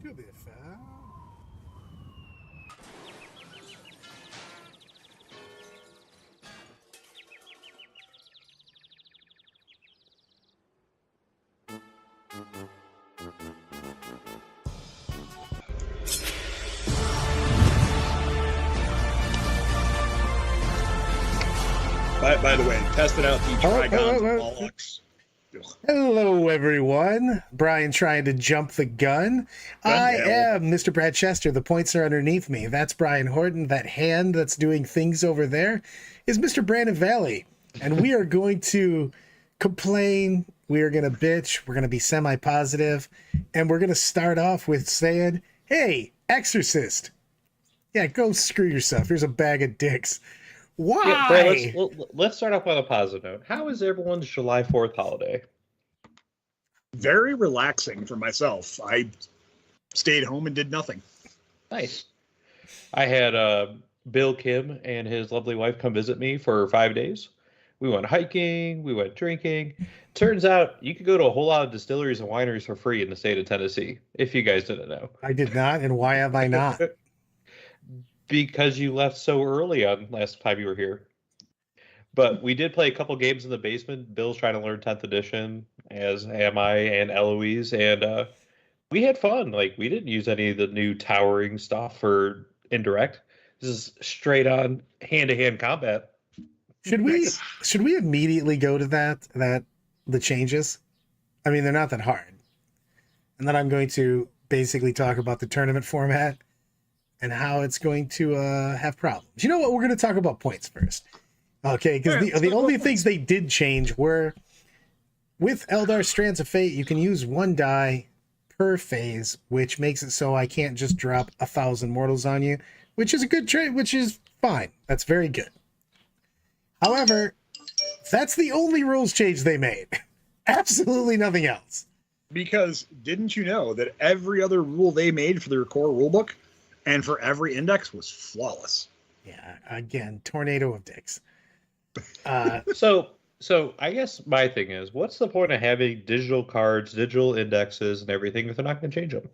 should be a foul. By the way, tested out the Trigons and Bollocks. Hello, everyone. Brian trying to jump the gun. I am Mr. Brad Chester. The points are underneath me. That's Brian Horton. That hand that's doing things over there is Mr. Brandon Valley. And we are going to complain. We are going to bitch. We're going to be semi-positive. And we're going to start off with saying, hey, Exorcist. Yeah, go screw yourself. Here's a bag of dicks. Why? Yeah, Brad, let's start off on a positive note. How is everyone's July 4th holiday? Very relaxing for myself. I stayed home and did nothing. Nice. I had Bill Kim and his lovely wife come visit me for 5 days. We went hiking. We went drinking. Turns out you could go to a whole lot of distilleries and wineries for free in the state of Tennessee, if you guys didn't know. I did not, and why have I not? Because you left so early on last time you were here. But we did play a couple games in the basement. Bill's trying to learn 10th edition, as am I and Eloise, and we had fun. Like, we didn't use any of the new towering stuff for indirect. This is straight on hand-to-hand combat. Should we immediately go to the changes? I mean, they're not that hard. And then I'm going to basically talk about the tournament format and how it's going to have problems. You know what? We're going to talk about points first. Okay, because the only things they did change were, with Eldar Strands of Fate, you can use one die per phase, which makes it so I can't just drop 1,000 mortals on you, which is a good trade, which is fine. That's very good. However, that's the only rules change they made. Absolutely nothing else. Because didn't you know that every other rule they made for their core rulebook and for every index was flawless? Yeah, again, tornado of dicks. So I guess my thing is, what's the point of having digital cards, digital indexes, and everything if they're not going to change them?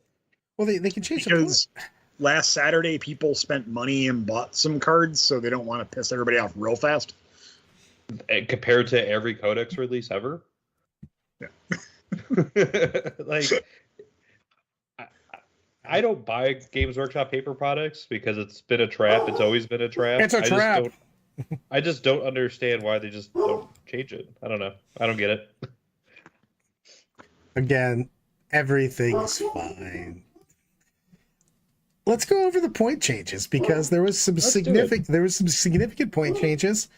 Well, they can change them. Because last Saturday, people spent money and bought some cards, so they don't want to piss everybody off real fast. And compared to every codex release ever? Yeah. Like, I don't buy Games Workshop paper products because it's been a trap. It's always been a trap. It's a trap. I just don't understand why they just don't change it. I don't know. I don't get it. Again, everything's fine. Let's go over the point changes, because there was some significant point changes,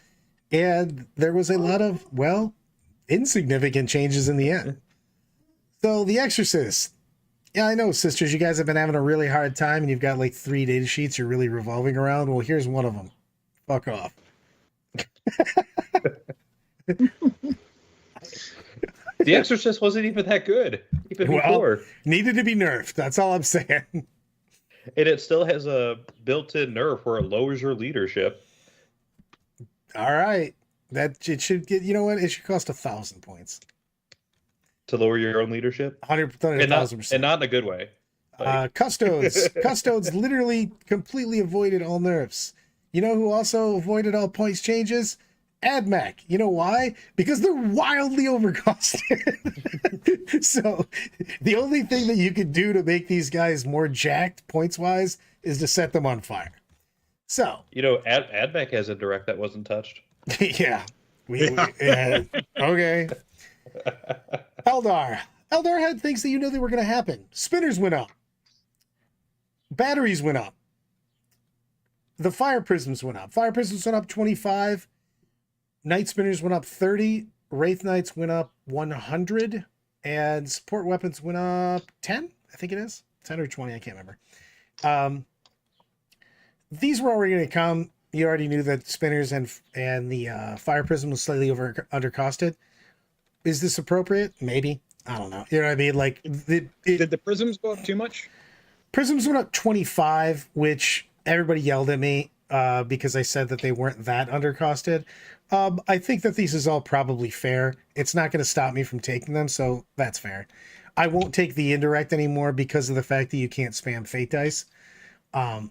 and there was a lot of, well, insignificant changes in the end. So The Exorcist. Yeah, I know, sisters, you guys have been having a really hard time, and you've got like 3 data sheets you're really revolving around. Well, here's one of them. Fuck off. The Exorcist wasn't even that good, even before. Needed to be nerfed. That's all I'm saying. And it still has a built-in nerf where it lowers your leadership. All right. That it should get, you know what? It should cost 1,000 points. To lower your own leadership? 100%. And not in a good way. Like... Custodes literally completely avoided all nerfs. You know who also avoided all points changes? AdMac. You know why? Because they're wildly overcosted. So the only thing that you could do to make these guys more jacked points-wise is to set them on fire. So... You know, AdMac has a direct that wasn't touched. Yeah. Okay. Eldar had things that you know they were going to happen. Spinners went up. Batteries went up. The fire prisms went up. Fire prisms went up 25. Night spinners went up 30. Wraith Knights went up 100. And support weapons went up 10. I think it is 10 or 20. I can't remember. These were already going to come. You already knew that spinners and the fire prism was slightly undercosted. Is this appropriate? Maybe. I don't know. You know what I mean? Like, did the prisms go up too much? Prisms went up 25, which everybody yelled at me because I said that they weren't that undercosted. I think that these is all probably fair. It's not going to stop me from taking them, so that's fair. I won't take the indirect anymore because of the fact that you can't spam fate dice. You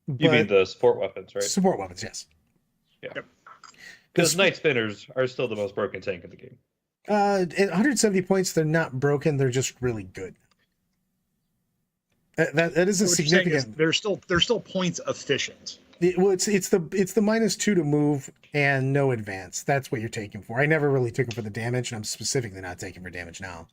mean the support weapons, right? Support weapons, yes. Yeah. Yep. Because Night Spinners are still the most broken tank in the game. At 170 points, they're not broken. They're just really good. That is a So what you're saying is significant. they're still points efficient. Well, it's the -2 to move and no advance. That's what you're taking for. I never really took it for the damage, and I'm specifically not taking for damage now.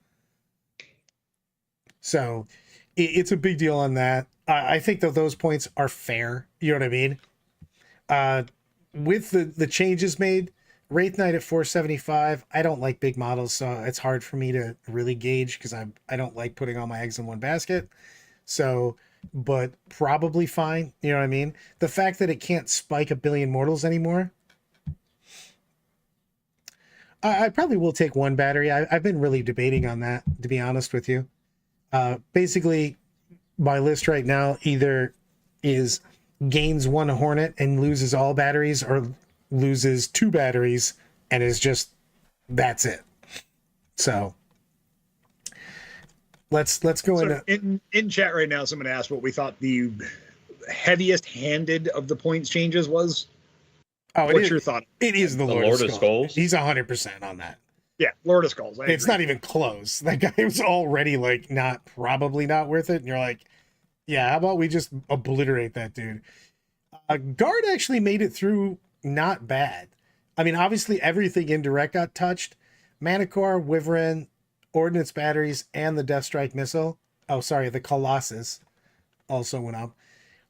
So it's a big deal on that. I think that those points are fair. You know what I mean? With the changes made, Wraith Knight at 475. I don't like big models, so it's hard for me to really gauge because I don't like putting all my eggs in one basket. So, but probably fine. You know what I mean? The fact that it can't spike a billion mortals anymore. I probably will take one battery. I've been really debating on that, to be honest with you. Basically, my list right now either is gains 1 Hornet and loses all batteries, or loses 2 batteries and is just that's it. So let's go in chat right now. Someone asked what we thought the heaviest handed of the points changes was. What's your thought? It is the Lord of Skulls. He's 100% on that. Yeah, Lord of Skulls. It's not even close. That guy was already like probably not worth it. And you're like, yeah, how about we just obliterate that dude? Guard actually made it through not bad. I mean, obviously everything indirect got touched. Manticore, Wyvern, Ordnance batteries, and the Death Strike missile. Oh, sorry, the Colossus also went up.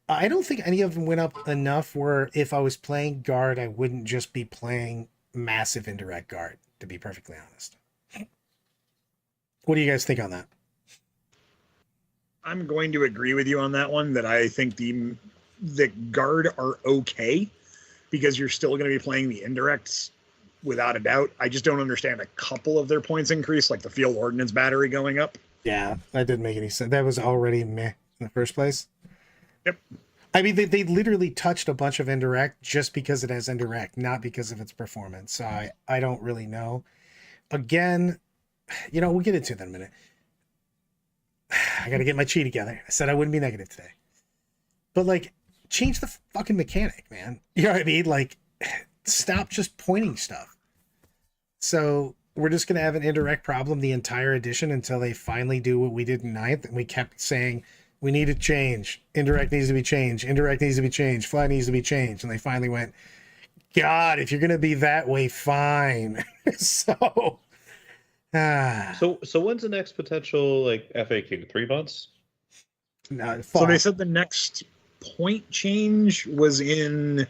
I don't think any of them went up enough where if I was playing Guard, I wouldn't just be playing massive indirect Guard, to be perfectly honest. What do you guys think on that? I'm going to agree with you on that one, that I think the Guard are okay because you're still going to be playing the indirects without a doubt. I just don't understand a couple of their points increase, like the Field Ordnance battery going up. Yeah, that didn't make any sense. That was already meh in the first place. Yep. I mean, they literally touched a bunch of indirect just because it has indirect, not because of its performance. So I don't really know. Again, we'll get into that in a minute. I got to get my chi together. I said I wouldn't be negative today. But, like, change the fucking mechanic, man. You know what I mean? Like, stop just pointing stuff. So we're just going to have an indirect problem the entire edition until they finally do what we did in 9th. And we kept saying, we need to change. Indirect needs to be changed. Indirect needs to be changed. Fly needs to be changed. And they finally went, God, if you're going to be that way, fine. So when's the next potential FAQ? 3 months? No, so they said the next point change was in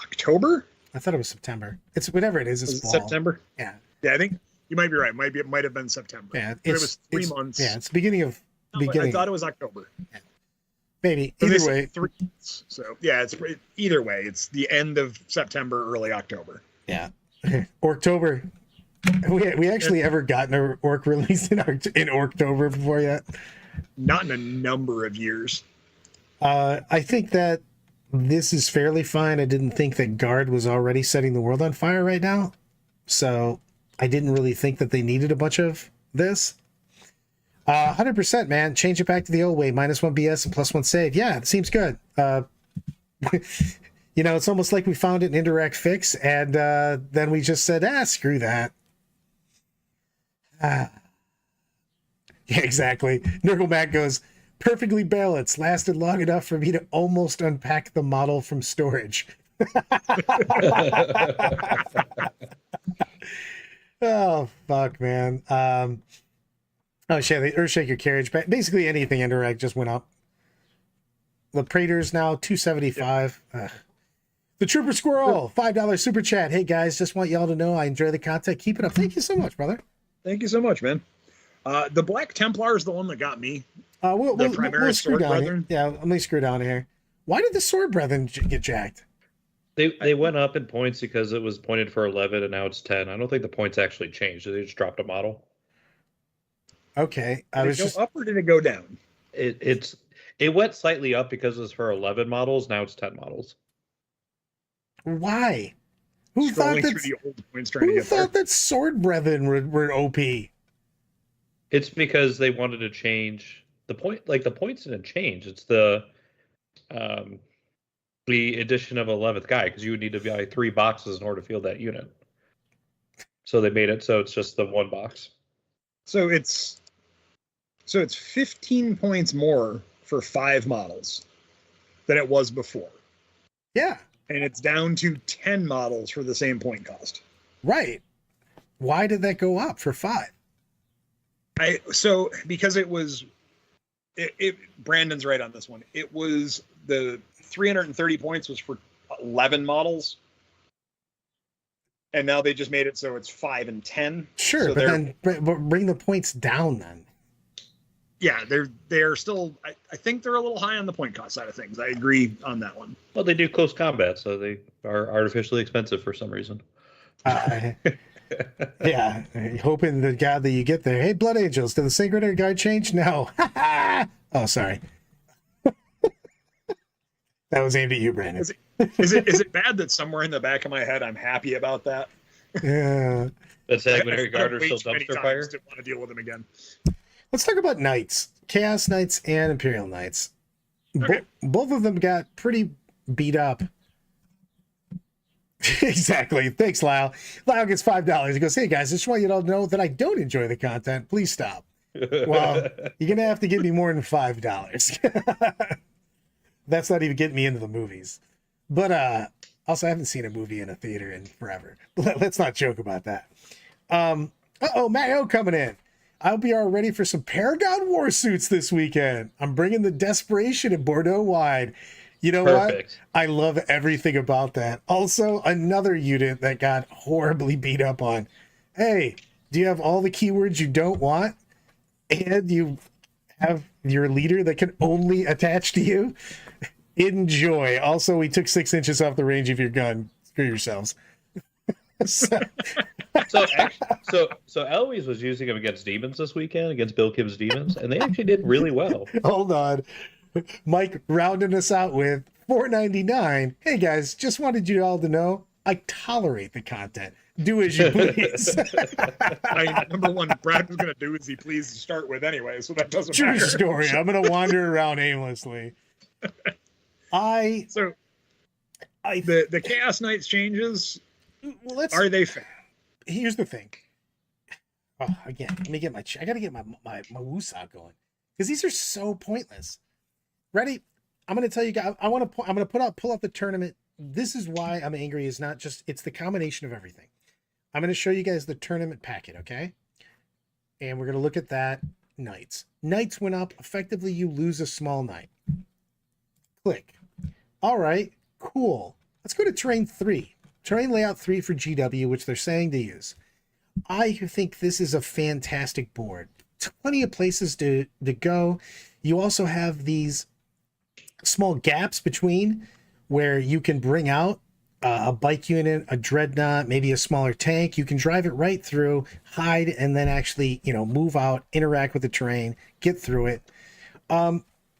October? I thought it was September. It's whatever it is. It's fall. September? Yeah. Yeah, I think you might be right. It might have been September. Yeah, it was 3 months. Yeah, it's beginning of I thought it was October. Yeah. Maybe. So either way. 3 months. So yeah, it's either way. It's the end of September, early October. Yeah. October. We actually ever gotten an orc release in October before yet? Not in a number of years. I think that this is fairly fine. I didn't think that Guard was already setting the world on fire right now. So I didn't really think that they needed a bunch of this. 100%, man. Change it back to the old way. -1 BS and +1 save. Yeah, it seems good. It's almost like we found an indirect fix and then we just said, screw that. Yeah, exactly. Nurgle Mac goes, perfectly balanced. Lasted long enough for me to almost unpack the model from storage. Oh, fuck, man. Oh, shit. The Earthshaker your carriage. Basically, anything indirect just went up. The Praetors now, 275. The Trooper Squirrel, $5 super chat. Hey, guys, just want y'all to know I enjoy the content. Keep it up. Thank you so much, brother. Thank you so much, man. The Black Templar is the one that got me. We'll screw Sword down Brethren. here. Yeah, let me screw down here. Why did the Sword Brethren get jacked? They went up in points because it was pointed for 11 and now it's 10. I don't think the points actually changed. They just dropped a model. Okay. Did it go up or did it go down? It went slightly up because it was for 11 models. Now it's 10 models. Why? Who thought that Sword Brethren were OP? It's because they wanted to change the point. Like the points didn't change. It's um, the addition of 11th guy, because you would need to buy 3 boxes in order to field that unit. So they made it so it's just the 1 box. So it's 15 points more for 5 models than it was before. Yeah. And it's down to 10 models for the same point cost. Right. Why did that go up for 5? Because it was Brandon's right on this one. It was the 330 points was for 11 models. And now they just made it so it's 5 and 10. Sure, so but then bring the points down then. Yeah, they're still. I think they're a little high on the point cost side of things. I agree on that one. Well, they do close combat, so they are artificially expensive for some reason. Yeah, hoping the God that you get there. Hey, Blood Angels, did the Synchronator guide change? No. Oh, sorry. That was aimed at you, Brandon. Is it bad that somewhere in the back of my head I'm happy about that? Yeah. That sanguinary guard are still Way too many dumpster times fire. to want to deal with them again. Let's talk about Knights. Chaos Knights and Imperial Knights. Okay. Both of them got pretty beat up. Exactly. Thanks, Lyle. Lyle gets $5. He goes, hey, guys, I just want you to know that I don't enjoy the content. Please stop. Well, you're going to have to give me more than $5. That's not even getting me into the movies. But also, I haven't seen a movie in a theater in forever. Let's not joke about that. Matt O coming in. I'll be all ready for some Paragon War suits this weekend. I'm bringing the Desperation in Bordeaux wide. You know Perfect. what? I love everything about that. Also, another unit that got horribly beat up on. Hey, do you have all the keywords you don't want? And you have your leader that can only attach to you? Enjoy. Also, we took 6 inches off the range of your gun. Screw yourselves. So Eloise was using him against demons this weekend, against Bill Kibb's demons, and they actually did really well. Hold on. Mike rounding us out with $4.99. Hey guys, just wanted you all to know I tolerate the content. Do as you please. Number one, Brad was going to do as he pleased to start with anyway, so that doesn't True matter. story. I'm going to wander around aimlessly. The Chaos Knights changes, are they fair? Here's the thing. Oh, again, let me get I got to get my woosah going because these are so pointless. Ready? I'm going to tell you guys. I'm going to pull out the tournament. This is why I'm angry. It's the combination of everything. I'm going to show you guys the tournament packet, okay? And we're going to look at that. Knights went up. Effectively, you lose a small knight. Click. All right, cool. Let's go to terrain 3. Terrain layout 3 for GW, which they're saying to use. I think this is a fantastic board. Plenty of places to go. You also have these small gaps between where you can bring out a bike unit, a dreadnought, maybe a smaller tank. You can drive it right through, hide, and then actually, move out, interact with the terrain, get through it.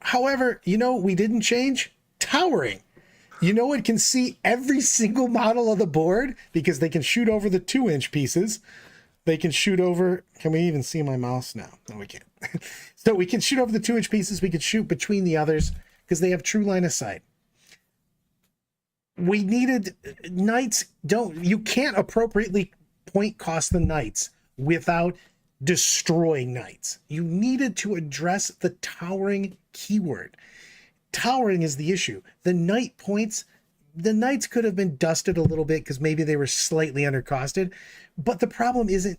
However, we didn't change towering. It can see every single model of the board because they can shoot over the 2-inch pieces. They can shoot over. Can we even see my mouse now? No, we can't. So we can shoot over the 2-inch pieces. We can shoot between the others because they have true line of sight. We needed knights. You can't appropriately point cost the knights without destroying knights. You needed to address the towering keyword. Towering is the issue. The knight points, the knights could have been dusted a little bit because maybe they were slightly undercosted, but the problem isn't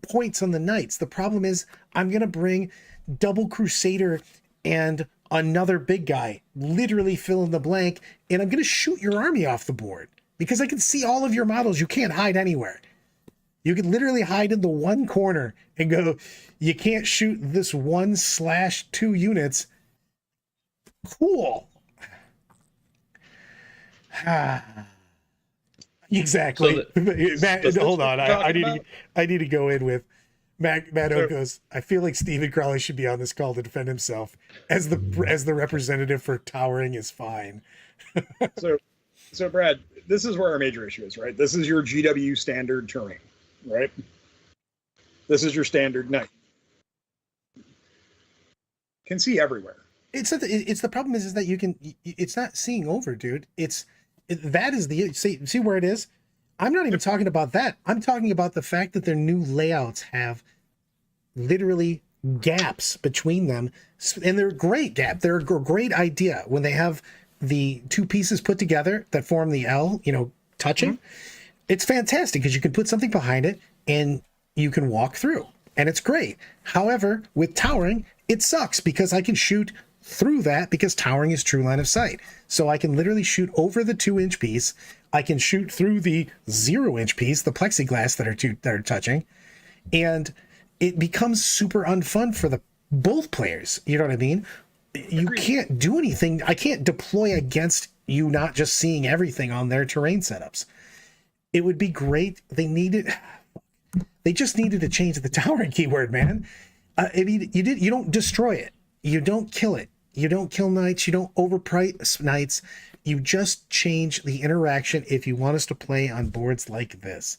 points on the knights. The problem is I'm going to bring double crusader and another big guy, literally fill in the blank, and I'm going to shoot your army off the board because I can see all of your models. You can't hide anywhere. You can literally hide in the one corner and go, you can't shoot this 1/2 units. Cool. Exactly. Matt, hold on. I need to go in with Matt O goes, I feel like Stephen Crowley should be on this call to defend himself as the representative for towering is fine. So Brad, this is where our major issue is, right? This is your GW standard terrain, right? This is your standard knight. can see everywhere. It's the problem is that it's not seeing over, dude. That is the see where it is. I'm not even talking about that. I'm talking about the fact that their new layouts have literally gaps between them, and they're a great gap. They're a great idea when they have the two pieces put together that form the L, touching. Mm-hmm. It's fantastic because you can put something behind it and you can walk through, and it's great. However, with towering, it sucks because I can shoot through that because towering is true line of sight. So I can literally shoot over the 2-inch piece. I can shoot through the 0-inch piece, the plexiglass that are touching, and it becomes super unfun for both players. You know what I mean? You can't do anything. I can't deploy against you not just seeing everything on their terrain setups. It would be great. They just needed to change the towering keyword, man. You don't destroy it. You don't kill it. You don't kill knights. You don't overprice knights. You just change the interaction if you want us to play on boards like this.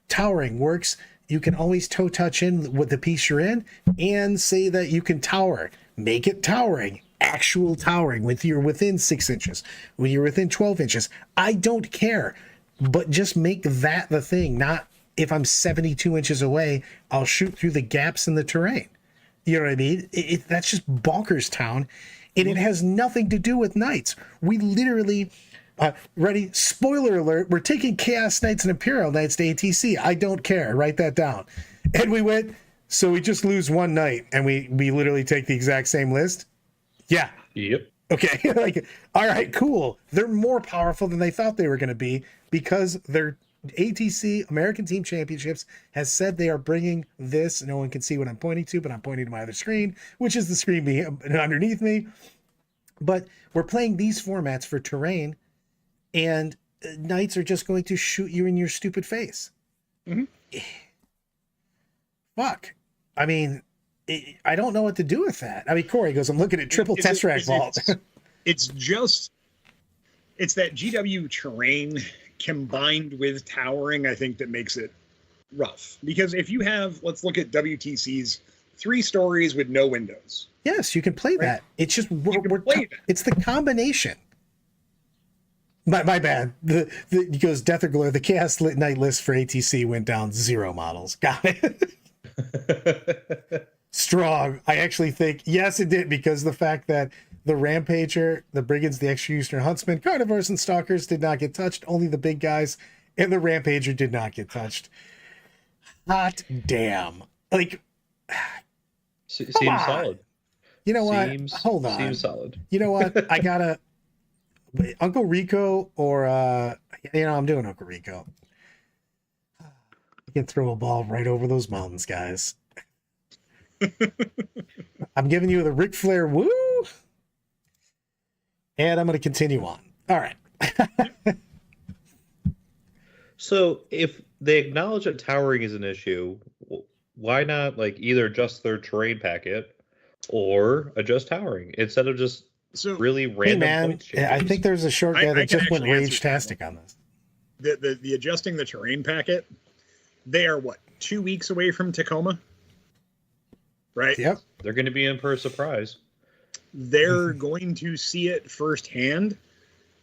Towering works. You can always toe touch in with the piece you're in and say that you can tower. Make it towering. Actual towering when you're within 6 inches, when you're within 12 inches. I don't care. But just make that the thing. Not if I'm 72 inches away, I'll shoot through the gaps in the terrain. You know what I mean? That's just bonkers town. And it has nothing to do with knights. We literally, ready? Spoiler alert, we're taking Chaos Knights and Imperial Knights to ATC. I don't care. Write that down. And we went, so we just lose one knight and we literally take the exact same list? Yeah. Yep. Okay. Like, all right, cool. They're more powerful than they thought they were going to be because their ATC American Team Championships has said they are bringing this. No one can see what I'm pointing to, but I'm pointing to my other screen, which is the screen underneath me. But we're playing these formats for terrain, and knights are just going to shoot you in your stupid face. Mm-hmm. Fuck. I mean, I don't know what to do with that. I mean, Corey goes, I'm looking at triple Tesseract Vault. It's that GW terrain combined with towering, I think, that makes it rough. Because if you have, let's look at WTC's 3 stories with no windows. Yes, you can play that. It's just it's the combination. My bad. He goes, Death or Glory, the Chaos Knight list for ATC went down 0 models. Got it. Strong. I actually think, yes, it did, because the fact that the Rampager, the Brigands, the Executioner, Huntsman, Carnivores, and Stalkers did not get touched. Only the big guys and the Rampager did not get touched. Hot damn. Like, seems solid. You know what? Hold on. Seems solid. You know what? I gotta Uncle Rico or I'm doing Uncle Rico. I can throw a ball right over those mountains, guys. I'm giving you the Ric Flair woo. And I'm going to continue on. All right. So if they acknowledge that towering is an issue, why not either adjust their terrain packet or adjust towering instead of just really random points changes? I think there's a short guy that just went rage-tastic on this. The adjusting the terrain packet, they are 2 weeks away from Tacoma? Right? Yep. They're going to be in for a surprise. They're going to see it firsthand.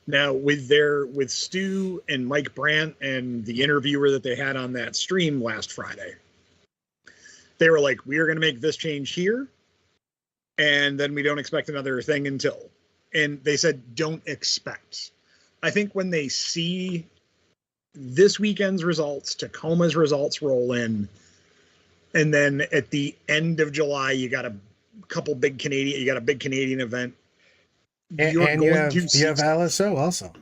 Now, with Stu and Mike Brandt and the interviewer that they had on that stream last Friday, they were like, we are going to make this change here, and then we don't expect another thing until. And they said, don't expect. I think when they see this weekend's results, Tacoma's results roll in, and then at the end of July, you got a big Canadian event. And you have LSO also.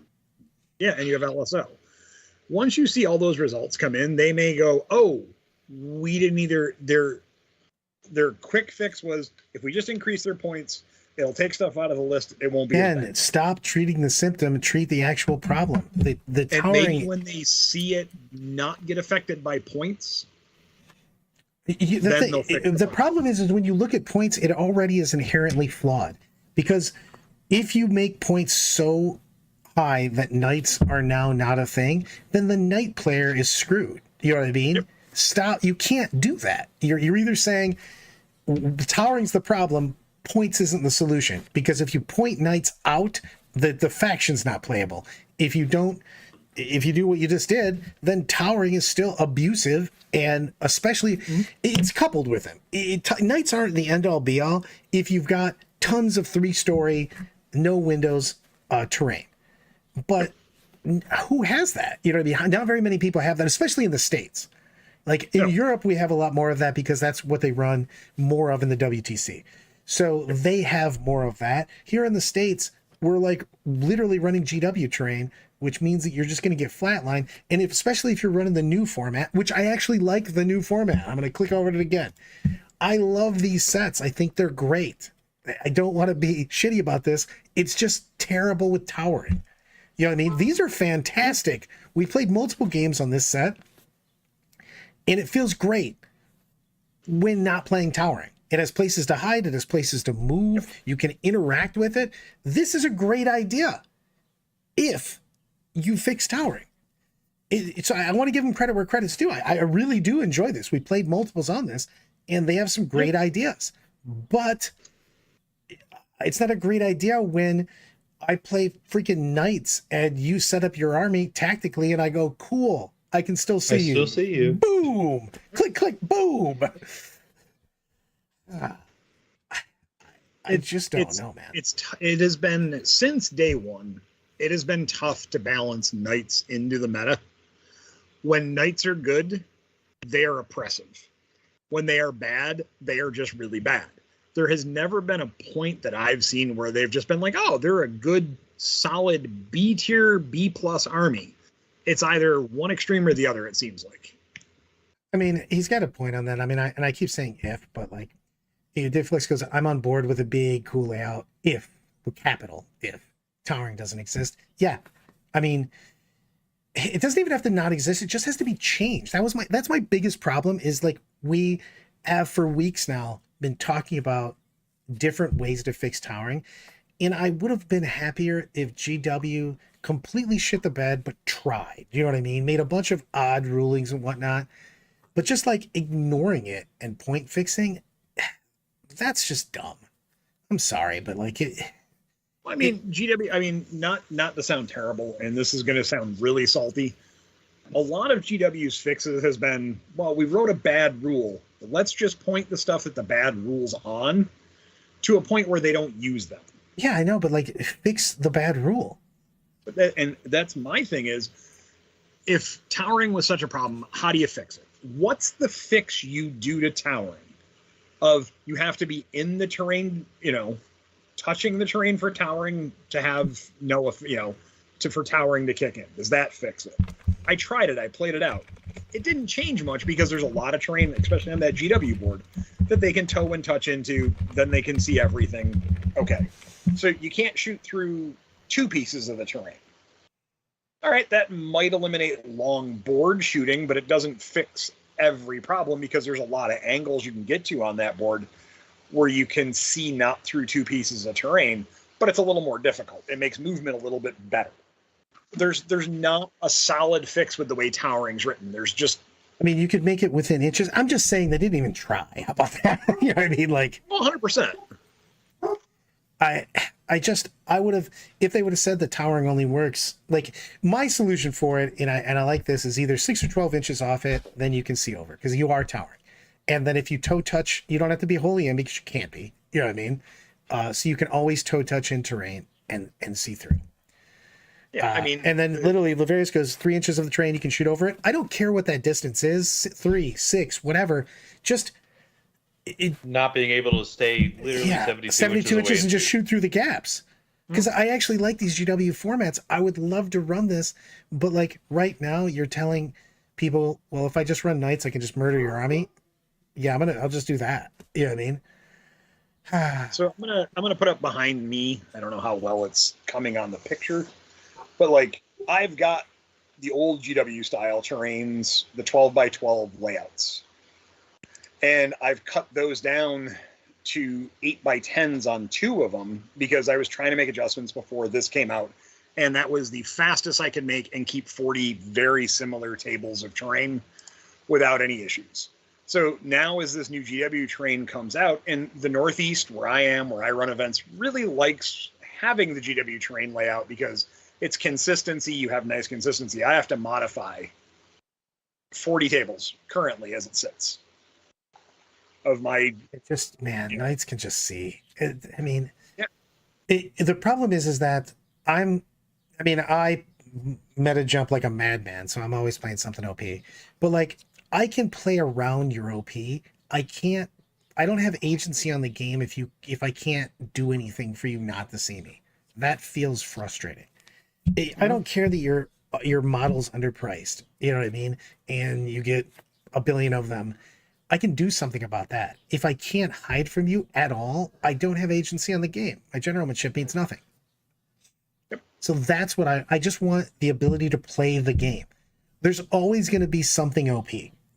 Yeah, and you have LSO. Once you see all those results come in, they may go, oh, we didn't either. Their quick fix was, if we just increase their points, it'll take stuff out of the list. It won't be. And stop treating the symptom and treat the actual problem. The towering. And maybe when they see it not get affected by points, the problem is when you look at points, it already is inherently flawed, because if you make points so high that knights are now not a thing, then the knight player is screwed. You know what I mean? Yep. Stop. You can't do that. You're either saying towering's the problem, points isn't the solution, because if you point knights out, the faction's not playable. If you do what you just did, then towering is still abusive, and especially it's coupled with it. Knights aren't the end all be all if you've got tons of 3-story, no windows terrain. But who has that? You know what I mean? Not very many people have that, especially in the States. Like in Europe, we have a lot more of that because that's what they run more of in the WTC. So they have more of that. Here in the States, we're like literally running GW terrain, which means that you're just going to get flatline. And especially if you're running the new format, which I actually like the new format. I'm going to click over it again. I love these sets. I think they're great. I don't want to be shitty about this. It's just terrible with towering. You know what I mean? These are fantastic. We played multiple games on this set, and it feels great when not playing towering. It has places to hide. It has places to move. You can interact with it. This is a great idea if you fix towering. So I want to give them credit where credit's due. I really do enjoy this. We played multiples on this, and they have some great ideas. But it's not a great idea when I play freaking knights and you set up your army tactically, and I go, cool, I can still see you. Still see you. Boom! Click, click, boom! I just don't know, man. It has been, since day one, it has been tough to balance knights into the meta. When knights are good, they are oppressive. When they are bad, they are just really bad. There has never been a point that I've seen where they've just been like, oh, they're a good, solid B tier, B plus army. It's either one extreme or the other, it seems like. I mean, he's got a point on that. I mean, I keep saying if, but like, Difflix goes, I'm on board with a big, cool layout if, with capital, if towering doesn't exist. Yeah. I mean, it doesn't even have to not exist. It just has to be changed. That's my biggest problem is like, we have for weeks now been talking about different ways to fix towering. And I would have been happier if GW completely shit the bed, but tried. You know what I mean? Made a bunch of odd rulings and whatnot, but just like ignoring it and point fixing, that's just dumb. I'm sorry, but like it. I mean, GW, I mean, not to sound terrible, and this is going to sound really salty. A lot of GW's fixes has been, well, we wrote a bad rule. Let's just point the stuff that the bad rule's on to a point where they don't use them. Yeah, I know, but like fix the bad rule. But that's my thing is, if towering was such a problem, how do you fix it? What's the fix you do to towering? Of you have to be in the terrain, touching the terrain for towering to have for towering to kick in. Does that fix it? I tried it. I played it out. It didn't change much because there's a lot of terrain, especially on that GW board, that they can toe and touch into. Then they can see everything. Okay. So you can't shoot through 2 pieces of the terrain. All right, that might eliminate long board shooting, but it doesn't fix every problem because there's a lot of angles you can get to on that board where you can see not through 2 pieces of terrain, but it's a little more difficult. It makes movement a little bit better. There's not a solid fix with the way towering's written. There's just, I mean, you could make it within inches. I'm just saying they didn't even try. How about that? You know what I mean? Like 100%. I would have, if they would have said that towering only works, like my solution for it, and I like this, is either 6 or 12 inches off it, then you can see over because you are towering. And then if you toe touch, you don't have to be wholly in because you can't be, you know what I mean? So you can always toe touch in terrain and see through. Yeah, I mean, and then literally Laverius goes 3 inches of the terrain, you can shoot over it. I don't care what that distance is, 3, 6, whatever. Just not being able to stay literally 72 inches and just shoot through the gaps. Because I actually like these GW formats. I would love to run this, but like right now you're telling people, well, if I just run knights, I can just murder your army. Yeah, I'll just do that. You know what I mean? So I'm gonna put up behind me. I don't know how well it's coming on the picture, but like I've got the old GW style terrains, the 12x12 layouts, and I've cut those down to 8x10s on 2 of them because I was trying to make adjustments before this came out, and that was the fastest I could make and keep 40 very similar tables of terrain without any issues. So now as this new GW train comes out, and the Northeast, where I am, where I run events, really likes having the GW train layout because it's consistency. You have nice consistency. I have to modify 40 tables currently as it sits of my. It just, man, Yeah. Knights can just see. I mean, Yeah. The problem is that I meta jump like a madman, so I'm always playing something OP. But like, I can play around your OP. I don't have agency on the game if I can't do anything for you not to see me. That feels frustrating. I don't care that your model's underpriced. You know what I mean? And you get a billion of them. I can do something about that. If I can't hide from you at all, I don't have agency on the game. My generalmanship means nothing. Yep. So that's what I just want the ability to play the game. There's always going to be something OP.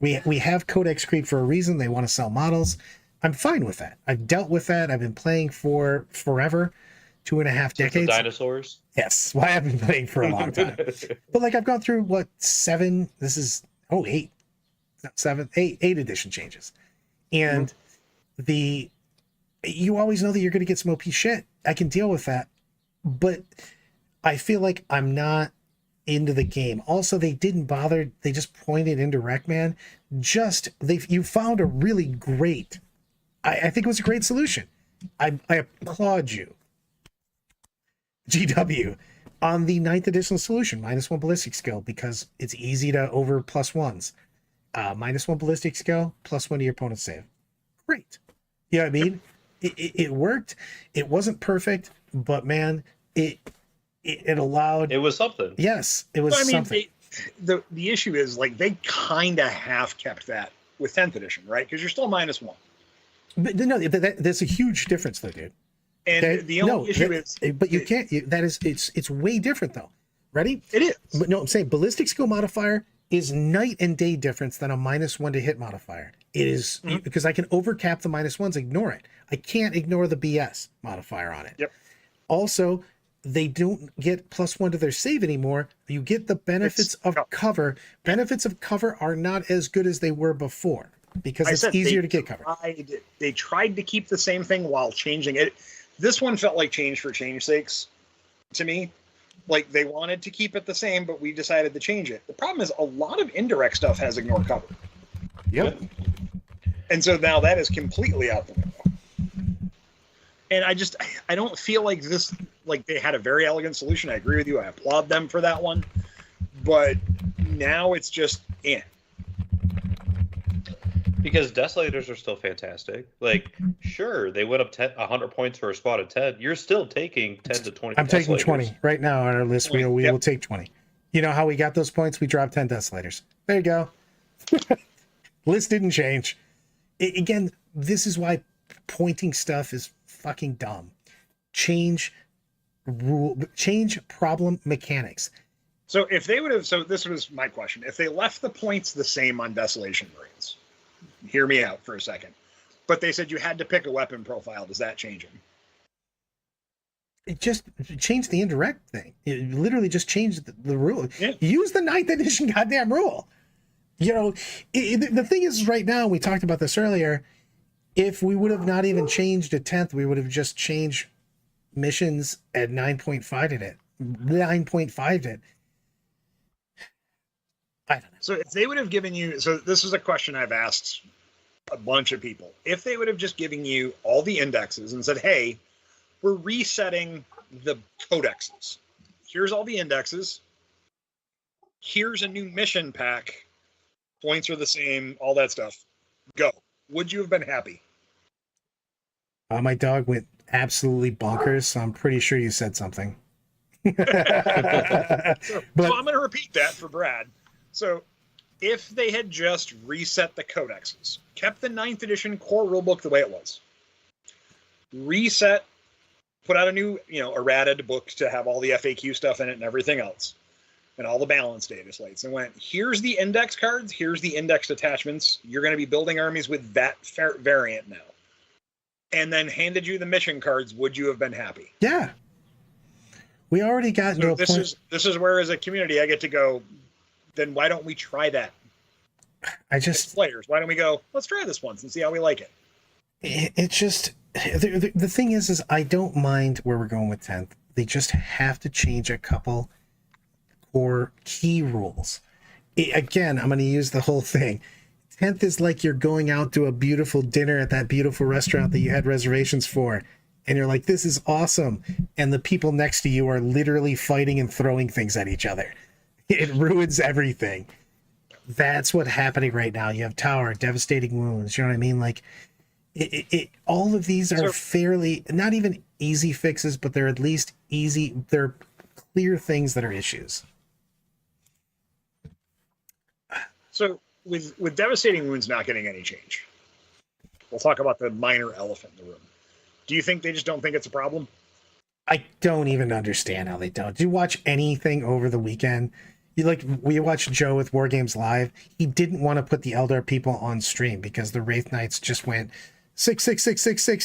We have codex creep for a reason. They want to sell models. I'm fine with that. I've dealt with that. I've been playing for forever, 2.5 decades. Dinosaurs. Yes, well, I have been playing for a long time. But like, I've gone through what, 7? This is 8, not 7, 8 edition changes, and you always know that you're going to get some OP shit. I can deal with that, but I feel like I'm not into the game. Also, they didn't bother. They just pointed indirect, man. You found a really great. I think it was a great solution. I applaud you, GW, on the 9th edition solution, -1 ballistic skill, because it's easy to over +1s. -1 ballistic skill, +1 to your opponent's save. Great. You know what I mean? It worked. It wasn't perfect, but man, it allowed. It was something. Yes, it was something. The issue is, like, they kind of half kept that with 10th edition, right? Because you're still -1. But no, there's a huge difference, though, dude. And the only issue is, but you can't. It's way different, though. Ready? it is. But no, I'm saying ballistic skill modifier is night and day difference than a -1 to hit modifier. It is because I can overcap the -1s, ignore it. I can't ignore the BS modifier on it. Yep. Also, they don't get +1 to their save anymore. You get the benefits of cover. Benefits of cover are not as good as they were before because it's easier to get cover. They tried to keep the same thing while changing it. This one felt like change for change sakes to me. Like, they wanted to keep it the same, but we decided to change it. The problem is a lot of indirect stuff has ignore cover. Yep. And so now that is completely out the window. And I don't feel like this, like, they had a very elegant solution. I agree with you. I applaud them for that one. But now it's just, Because Desolators are still fantastic. Like, sure, they went up 100 points for a spot of 10. You're still taking 10 to 20. I'm taking 20 right now on our list. We Yep. will take 20. You know how we got those points? We dropped 10 Desolators. There you go. List didn't change. Again, this is why pointing stuff is fucking dumb. Change problem mechanics. So if they would have, so this was my question. If they left the points the same on Desolation Marines, hear me out for a second, but they said you had to pick a weapon profile, does that change them? It just changed the indirect thing. It literally just changed the rule. Yeah. Use the 9th edition goddamn rule. You know, the thing is, right now, we talked about this earlier, if we would have not even changed a 10th, we would have just changed missions at 9.5 in it. 9.5 it. I don't know. So if they would have given you, so this is a question I've asked a bunch of people. If they would have just given you all the indexes and said, hey, we're resetting the codexes. Here's all the indexes. Here's a new mission pack. Points are the same, all that stuff. Go. Would you have been happy? My dog went absolutely bonkers, so I'm pretty sure you said something. So I'm going to repeat that for Brad. So if they had just reset the codexes, kept the 9th edition core rulebook the way it was, reset, put out a new, errated book to have all the FAQ stuff in it and everything else, and all the balance data slates, and went, here's the index cards, here's the indexed attachments, you're going to be building armies with that variant now, and then handed you the mission cards, would you have been happy? Yeah. We already got so this is where, as a community, I get to go, then why don't we try that? just players, why don't we go? Let's try this once and see how we like it. it just the thing is I don't mind where we're going with 10th. They just have to change a couple core key rules. Again, I'm going to use the whole thing. 10th is like you're going out to a beautiful dinner at that beautiful restaurant that you had reservations for, and you're like, this is awesome, and the people next to you are literally fighting and throwing things at each other. It ruins everything. That's what's happening right now. You have Tower, Devastating Wounds, you know what I mean? Like, all of these are fairly, not even easy fixes, but they're at least easy, they're clear things that are issues. So with Devastating Wounds not getting any change, we'll talk about the minor elephant in the room. Do you think they just don't think it's a problem? I don't even understand how they don't. Did you watch anything over the weekend? We watched Joe with War Games Live. He didn't want to put the Eldar people on stream because the Wraith Knights just went 6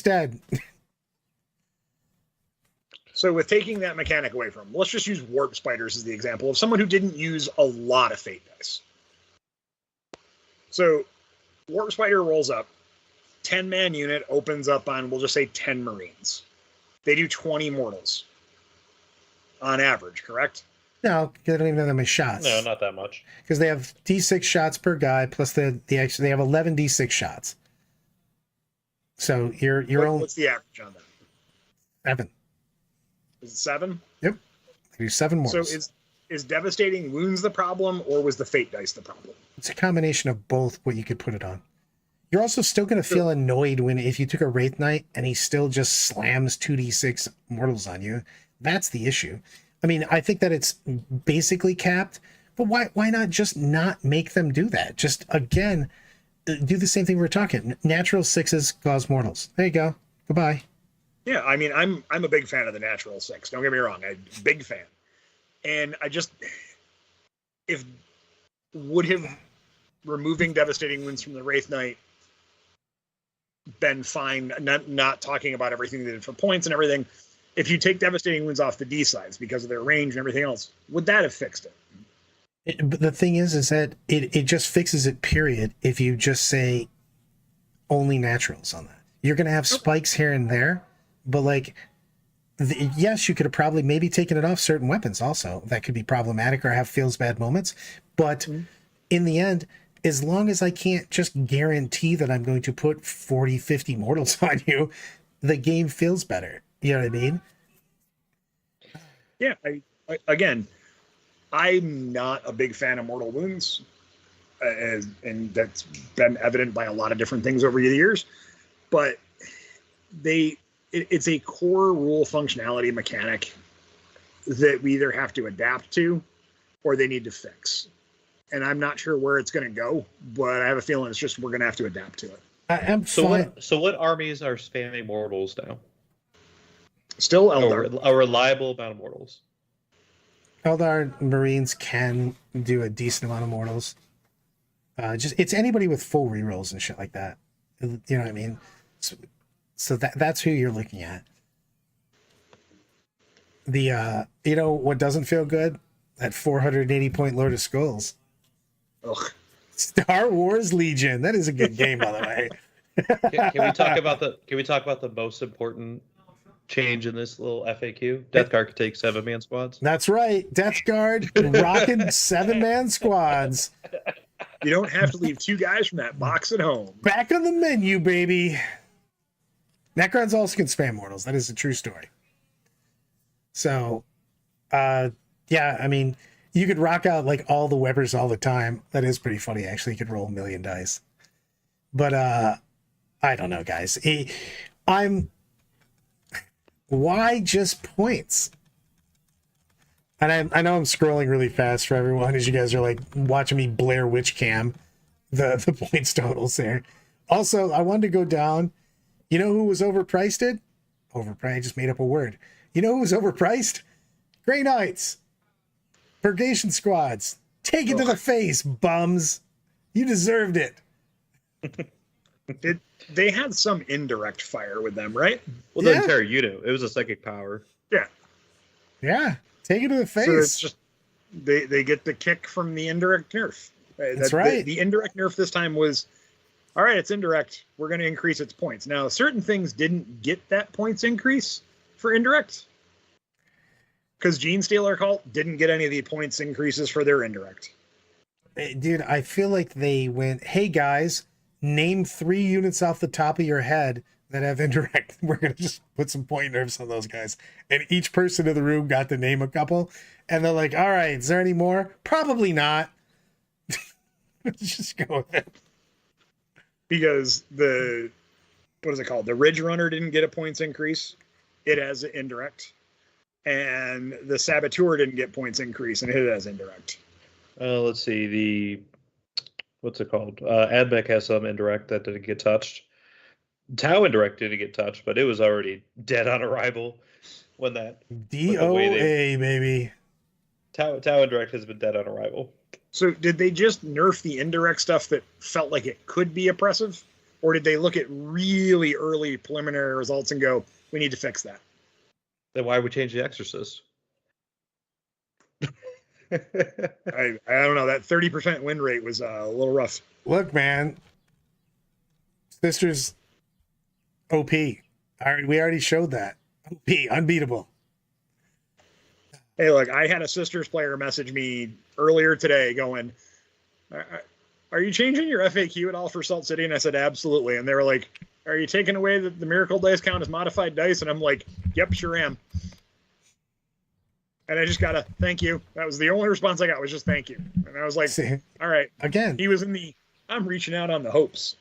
dead. So with taking that mechanic away from them, let's just use Warp Spiders as the example of someone who didn't use a lot of Fate dice. So Warp Spider rolls up, 10-man unit opens up on, we'll just say 10 Marines. They do 20 mortals on average, correct? No, they don't even have that many shots. No, not that much. Because they have D6 shots per guy, plus they have 11 D6 shots. So What's the average on that? 7. Is it 7? Yep. They do 7 mortals. So is Devastating Wounds the problem, or was the Fate dice the problem? It's a combination of both what you could put it on. You're also still going to feel annoyed if you took a Wraith Knight and he still just slams 2d6 mortals on you. That's the issue. I mean, I think that it's basically capped, but why not just not make them do that? Just, again, do the same thing we were talking. Natural 6s cause mortals. There you go. Goodbye. Yeah, I mean, I'm a big fan of the natural 6. Don't get me wrong. I'm a big fan. And would have removing Devastating Wounds from the Wraith Knight been fine, not talking about everything they did for points and everything. If you take Devastating Wounds off the D sides because of their range and everything else, would that have fixed it? But the thing is that it just fixes it, period, if you just say only naturals on that. You're going to have spikes here and there, but yes, you could have probably maybe taken it off certain weapons also. That could be problematic or have feels bad moments. But in the end, as long as I can't just guarantee that I'm going to put 40, 50 mortals on you, the game feels better. You know what I mean? Yeah. Again, I'm not a big fan of Mortal Wounds, and that's been evident by a lot of different things over the years. But it's a core rule functionality mechanic that we either have to adapt to or they need to fix. And I'm not sure where it's going to go, but I have a feeling it's just we're going to have to adapt to it. I am fine. So what armies are spamming mortals now? Still Eldar. A reliable amount of mortals. Eldar Marines can do a decent amount of mortals. It's anybody with full rerolls and shit like that. You know what I mean? So that's who you're looking at. The what doesn't feel good? That 480 point Lord of Skulls. Ugh. Star Wars Legion. That is a good game, by the way. Can we talk about the most important change in this little FAQ? Death Guard can take 7-man squads. That's right. Death Guard rocking 7-man squads. You don't have to leave 2 guys from that box at home. Back on the menu, baby. Necrons also can spam mortals. That is a true story. So, yeah, I mean, you could rock out all the Webbers all the time. That is pretty funny, actually. You could roll 1,000,000 dice. But I don't know, guys. Why just points? And I know I'm scrolling really fast for everyone as you guys are watching me Blair Witch Cam the points totals there. Also, I wanted to go down. You know who was overpriced? I just made up a word. You know who was overpriced? Grey Knights. Purgation Squads. Take it to the face, bums. You deserved it. They had some indirect fire with them, right? Well, the entire unit. It was a psychic power. Yeah. Yeah. Take it to the face. So it's just they get the kick from the indirect nerf. That's right. The indirect nerf this time was, all right, it's indirect. We're going to increase its points. Now, certain things didn't get that points increase for indirect. Because Gene Stealer Cult didn't get any of the points increases for their indirect. Dude, I feel like they went, hey guys, name 3 units off the top of your head that have indirect. We're going to just put some point nerfs on those guys. And each person in the room got to name a couple. And they're like, all right, is there any more? Probably not. Let's just go with it. Because what is it called? The Ridge Runner didn't get a points increase. It has an indirect. And the Saboteur didn't get points increase, and it has indirect. Let's see. What's it called? Admech has some indirect that didn't get touched. Tau indirect didn't get touched, but it was already dead on arrival when that DOA, baby. Tau indirect has been dead on arrival. So did they just nerf the indirect stuff that felt like it could be oppressive? Or did they look at really early preliminary results and go, we need to fix that? Then why would we change the Exorcist? I don't know. That 30% win rate was a little rough. Look, man. Sisters OP. We already showed that. OP, unbeatable. Hey, look, I had a Sisters player message me earlier today going, are you changing your FAQ at all for Salt City? And I said, absolutely. And they were like, are you taking away the miracle dice count as modified dice? And I'm like, yep, sure am. And I just got a thank you. That was the only response I got, was just thank you. And I was like, See, all right. again, He was in the, I'm reaching out on the hopes.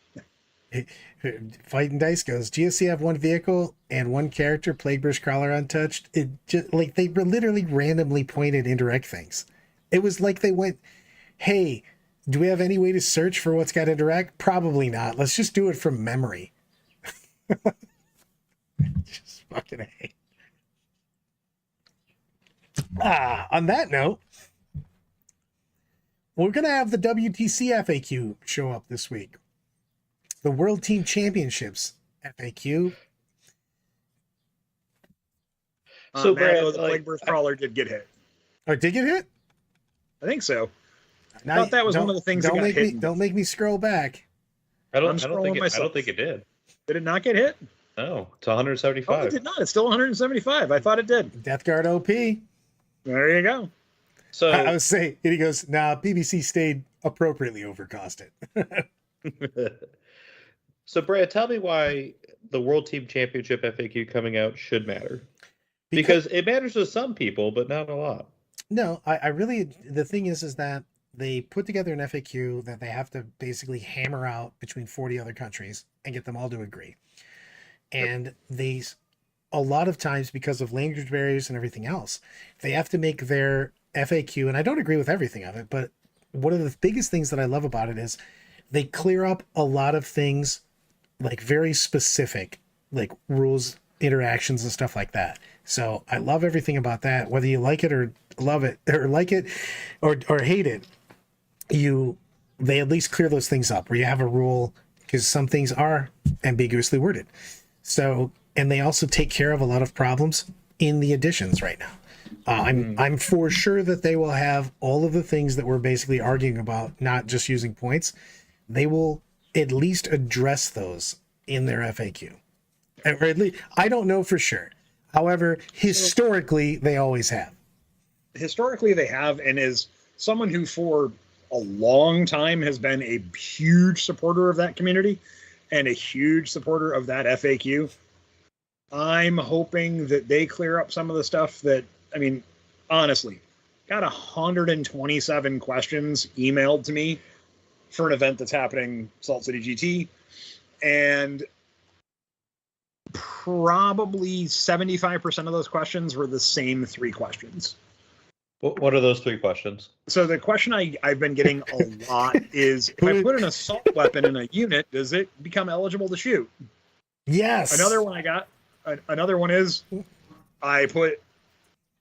Fighting Dice goes, GSC have 1 vehicle and 1 character, Plague Burst Crawler untouched. It just, like, they literally randomly pointed indirect things. It was like they went, hey, do we have any way to search for what's got indirect? Probably not. Let's just do it from memory. Just fucking hate. On that note, we're going to have the WTC FAQ show up this week. The World Team Championships FAQ. So Brad, the Plague Burst Crawler did get hit. Oh, did get hit? I think so. I thought that was one of the things that got hit. Don't make me scroll back. I don't think it did. Did it not get hit? No, it's 175. Oh, it did not. It's still 175. I thought it did. Death Guard OP. There you go. So I was saying, and he goes, nah, BBC stayed appropriately overcosted. So, Brad, tell me why the World Team Championship FAQ coming out should matter. Because it matters to some people, but not a lot. No, I really, the thing is that they put together an FAQ that they have to basically hammer out between 40 other countries and get them all to agree. And a lot of times, because of language barriers and everything else, they have to make their FAQ, and I don't agree with everything of it, but one of the biggest things that I love about it is they clear up a lot of things, like very specific, like rules, interactions, and stuff like that. So I love everything about that. Whether you like it or love it, or like it or hate it, they at least clear those things up where you have a rule, because some things are ambiguously worded. So, and they also take care of a lot of problems in the editions right now. I'm for sure that they will have all of the things that we're basically arguing about, not just using points. They will at least address those in their FAQ. Or at least, I don't know for sure. However, historically, they always have. Historically, they have, and as someone who for a long time has been a huge supporter of that community and a huge supporter of that FAQ, I'm hoping that they clear up some of the stuff that, I mean, honestly, got 127 questions emailed to me for an event that's happening, Salt City GT, and probably 75% of those questions were the same 3 questions. What are those 3 questions? So the question I've been getting a lot is, if I put an assault weapon in a unit, does it become eligible to shoot? Yes. Another one is, I put,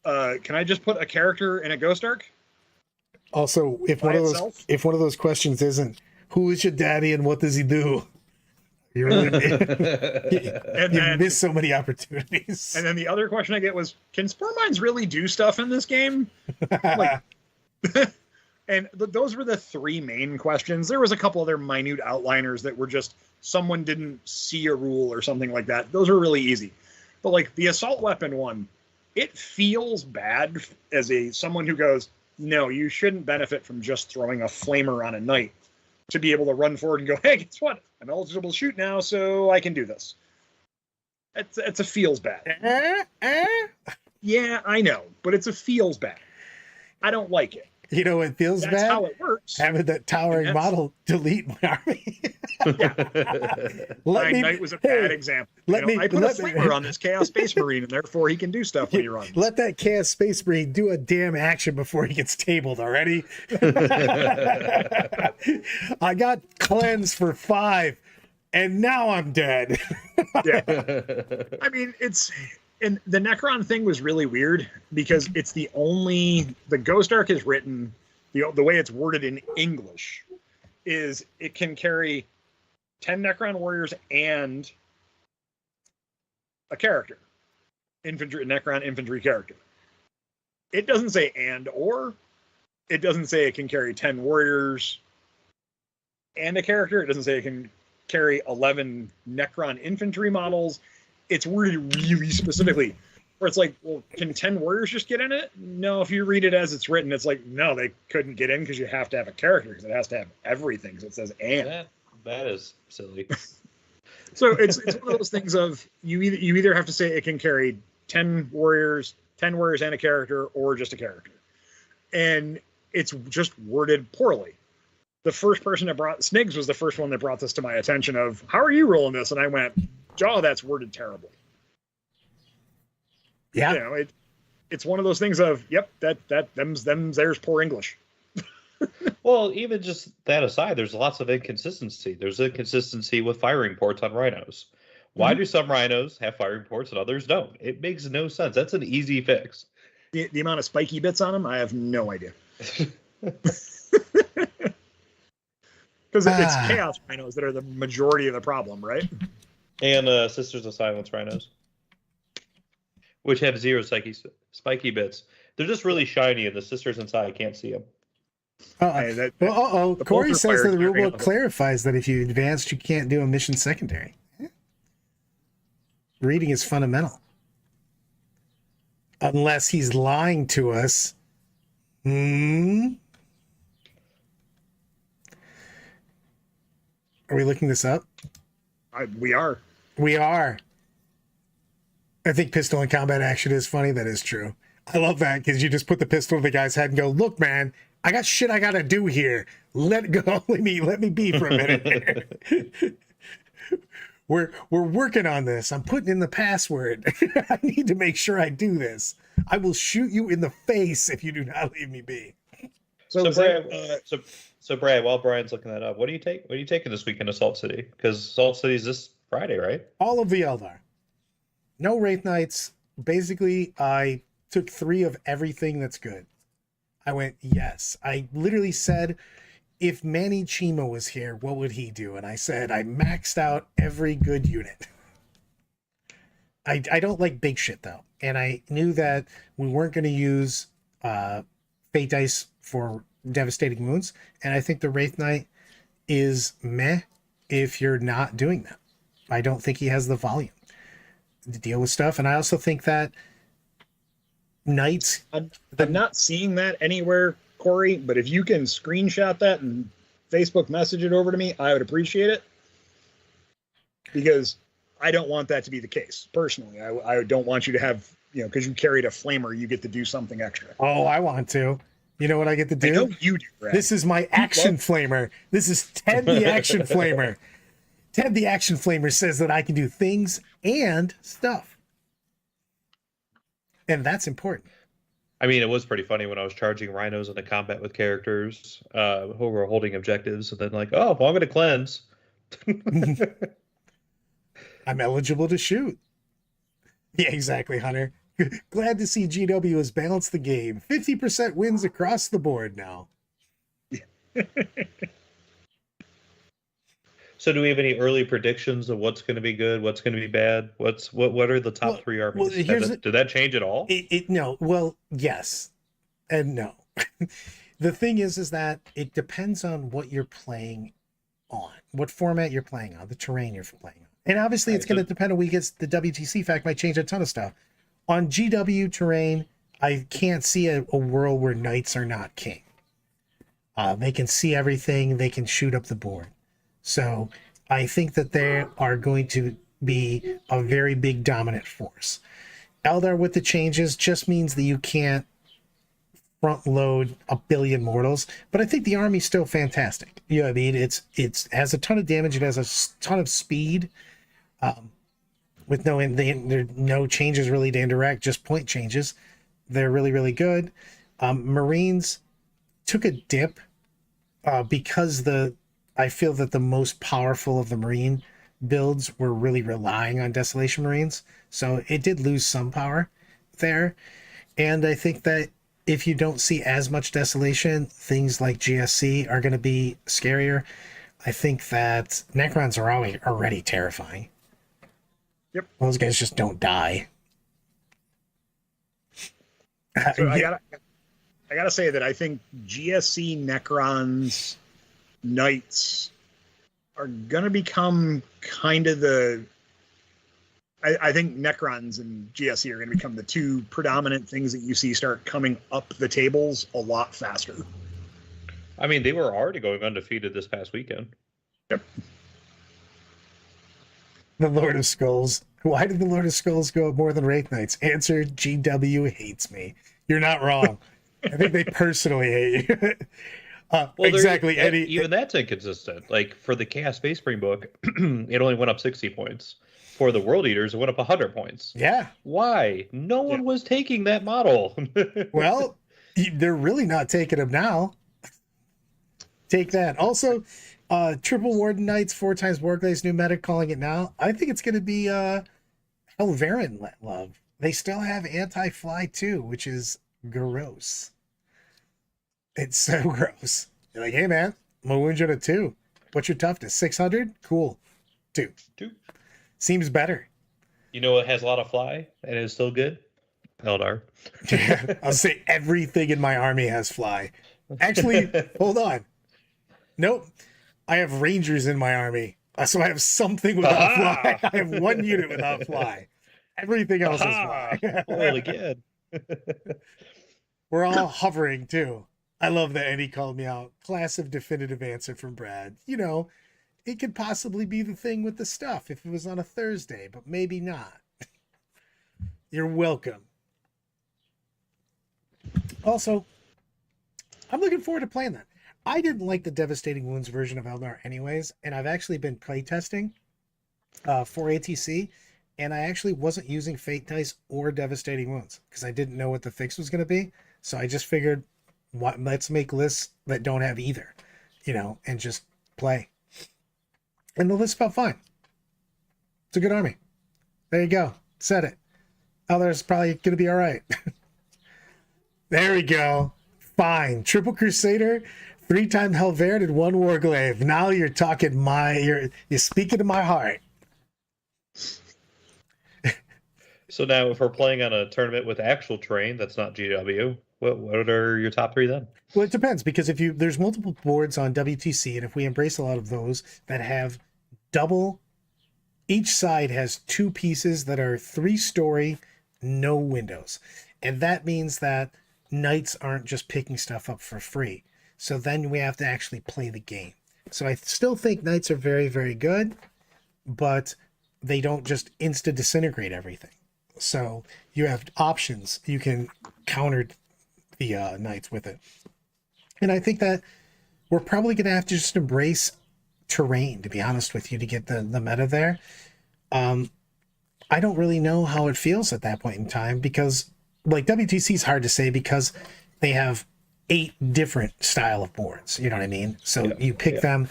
can I just put a character in a Ghost Arc? Also, if one of those questions isn't, who is your daddy and what does he do? You really you miss so many opportunities. And then the other question I get was, can Spore Mines really do stuff in this game? Like, And those were the three main questions. There was a couple other minute outliners that were just someone didn't see a rule or something like that. Those are really easy. But like the assault weapon one, it feels bad as someone who goes, no, you shouldn't benefit from just throwing a flamer on a knight to be able to run forward and go, hey, guess what? I'm eligible to shoot now, so I can do this. It's a feels bad. Yeah, I know, but it's a feels bad. I don't like it. You know what feels That's bad? how it works. Having that towering model delete my army. My knight was a bad example. I put a flamer on this Chaos Space Marine, and therefore he can do stuff when he runs. Let that Chaos Space Marine do a damn action before he gets tabled already. I got cleanse for 5, and now I'm dead. Yeah. I mean, and the Necron thing was really weird because it's the Ghost Ark is written, the way it's worded in English is it can carry 10 Necron warriors and a character, Necron infantry character. It doesn't say and or. It doesn't say it can carry 10 warriors and a character. It doesn't say it can carry 11 Necron infantry models. It's worded really specifically where it's like, well, can 10 warriors just get in it? No, if you read it as it's written, it's like, no, they couldn't get in because you have to have a character because it has to have everything. So it says and. That is silly. So it's one of those things of you either have to say it can carry 10 warriors and a character, or just a character. And it's just worded poorly. The first person that Snigs was the first one that brought this to my attention of, how are you rolling this? And I went, oh, that's worded terribly. Yeah. You know, it's one of those things of, yep, there's poor English. Well, even just that aside, there's lots of inconsistency. There's inconsistency with firing ports on rhinos. Why do some rhinos have firing ports and others don't? It makes no sense. That's an easy fix. The amount of spiky bits on them, I have no idea. Because it's chaos rhinos that are the majority of the problem, right? And Sisters of Silence rhinos, which have 0 spiky bits. They're just really shiny, and the sisters inside can't see them. Corey says that the rulebook clarifies that if you advanced, you can't do a mission secondary. Reading is fundamental. Unless he's lying to us. Are we looking this up? We are. We are. I think pistol in combat action is funny. That is true. I love that because you just put the pistol in the guy's head and go, look, man, I got shit I got to do here. Let go. Let me be for a minute. We're working on this. I'm putting in the password. I need to make sure I do this. I will shoot you in the face if you do not leave me be. So Brad, while Brian's looking that up, what are you taking this weekend to Salt City? Because Salt City's this Friday, right? All of the Eldar. No Wraith Knights. Basically, I took 3 of everything that's good. I went, yes. I literally said, if Manny Chima was here, what would he do? And I said, I maxed out every good unit. I don't like big shit, though. And I knew that we weren't going to use Fate Dice for devastating wounds. And I think the Wraith Knight is meh if you're not doing that. I don't think he has the volume to deal with stuff. And I also think that Knights... I'm not seeing that anywhere, Corey, but if you can screenshot that and Facebook message it over to me, I would appreciate it. Because I don't want that to be the case. Personally, I don't want you to have, because you carried a flamer, you get to do something extra. Oh, I want to. You know what I get to do? I know you do, Brad. This is my action flamer. This is Ted the action flamer. Ted the action flamer says that I can do things and stuff. And that's important. I mean, it was pretty funny when I was charging rhinos into combat with characters who were holding objectives, and then like, oh, well, I'm going to cleanse. I'm eligible to shoot. Yeah, exactly, Hunter. Glad to see GW has balanced the game. 50% wins across the board now. So do we have any early predictions of what's going to be good, what's going to be bad? What are the top 3 armies? Well, did that change at all? No. Well, yes and no. The thing is that it depends on what you're playing on, what format you're playing on, the terrain you're playing on. And obviously it's going to depend on weekends. The WTC fact might change a ton of stuff. On GW terrain, I can't see a world where knights are not king. They can see everything. They can shoot up the board. So I think that they are going to be a very big dominant force. Eldar with the changes just means that you can't front load a billion mortals, but I think the army's still fantastic. You know what I mean? It has a ton of damage. It has a ton of speed. With no changes really to indirect, just point changes. They're really, really good. Marines took a dip because I feel that the most powerful of the Marine builds were really relying on Desolation Marines. So it did lose some power there. And I think that if you don't see as much Desolation, things like GSC are going to be scarier. I think that Necrons are already terrifying. Yep. Those guys just don't die. So I gotta say that I think GSC Necrons Knights are gonna become kind of I think Necrons and GSC are gonna become the two predominant things that you see start coming up the tables a lot faster. I mean, they were already going undefeated this past weekend. Yep. The Lord of Skulls. Why did the Lord of Skulls go up more than Wraith Knights? Answer: GW hates me. You're not wrong. I think they personally hate you. Well, exactly. Even that's inconsistent. Like for the Chaos Space Marine book, it only went up 60 points. For the World Eaters, it went up 100 points. Yeah. Why? No one was taking that model. Well, they're really not taking them now. Take that. Also, Triple Warden Knights, 4 times Warglaze new meta, calling it now. I think it's going to be Helverin love. They still have anti-fly too, which is gross. It's so gross. You're like, hey man, I'm gonna wound you to 2. What's your toughness? 600? Cool. 2. Seems better. You know what has a lot of fly and is still good? Eldar. I'll say everything in my army has fly. Actually, hold on. Nope. I have Rangers in my army. So I have something without fly. I have 1 unit without fly. Everything else is fly. Well, again. We're all hovering too. I love that Eddie called me out. Class of definitive answer from Brad. You know, it could possibly be the thing with the stuff if it was on a Thursday, but maybe not. You're welcome. Also, I'm looking forward to playing that. I didn't like the Devastating Wounds version of Eldar anyways, and I've actually been playtesting for ATC, and I actually wasn't using Fate Dice or Devastating Wounds because I didn't know what the fix was going to be. So I just figured, let's make lists that don't have either, and just play. And the list felt fine. It's a good army. There you go. Said it. Eldar's probably going to be all right. There we go. Fine. Triple Crusader, 3-time Helverd, and 1 Warglaive. Now you're talking you're speaking to my heart. So now if we're playing on a tournament with actual terrain that's not GW, what are your top 3 then? Well, it depends, because there's multiple boards on WTC, and if we embrace a lot of those that have double, each side has 2 pieces that are 3-story, no windows. And that means that knights aren't just picking stuff up for free. So then we have to actually play the game. So I still think knights are very, very good, but they don't just insta-disintegrate everything. So you have options. You can counter the knights with it. And I think that we're probably going to have to just embrace terrain, to be honest with you, to get the meta there. I don't really know how it feels at that point in time, because like WTC is hard to say because they have 8 different style of boards. You know what I mean? So you pick them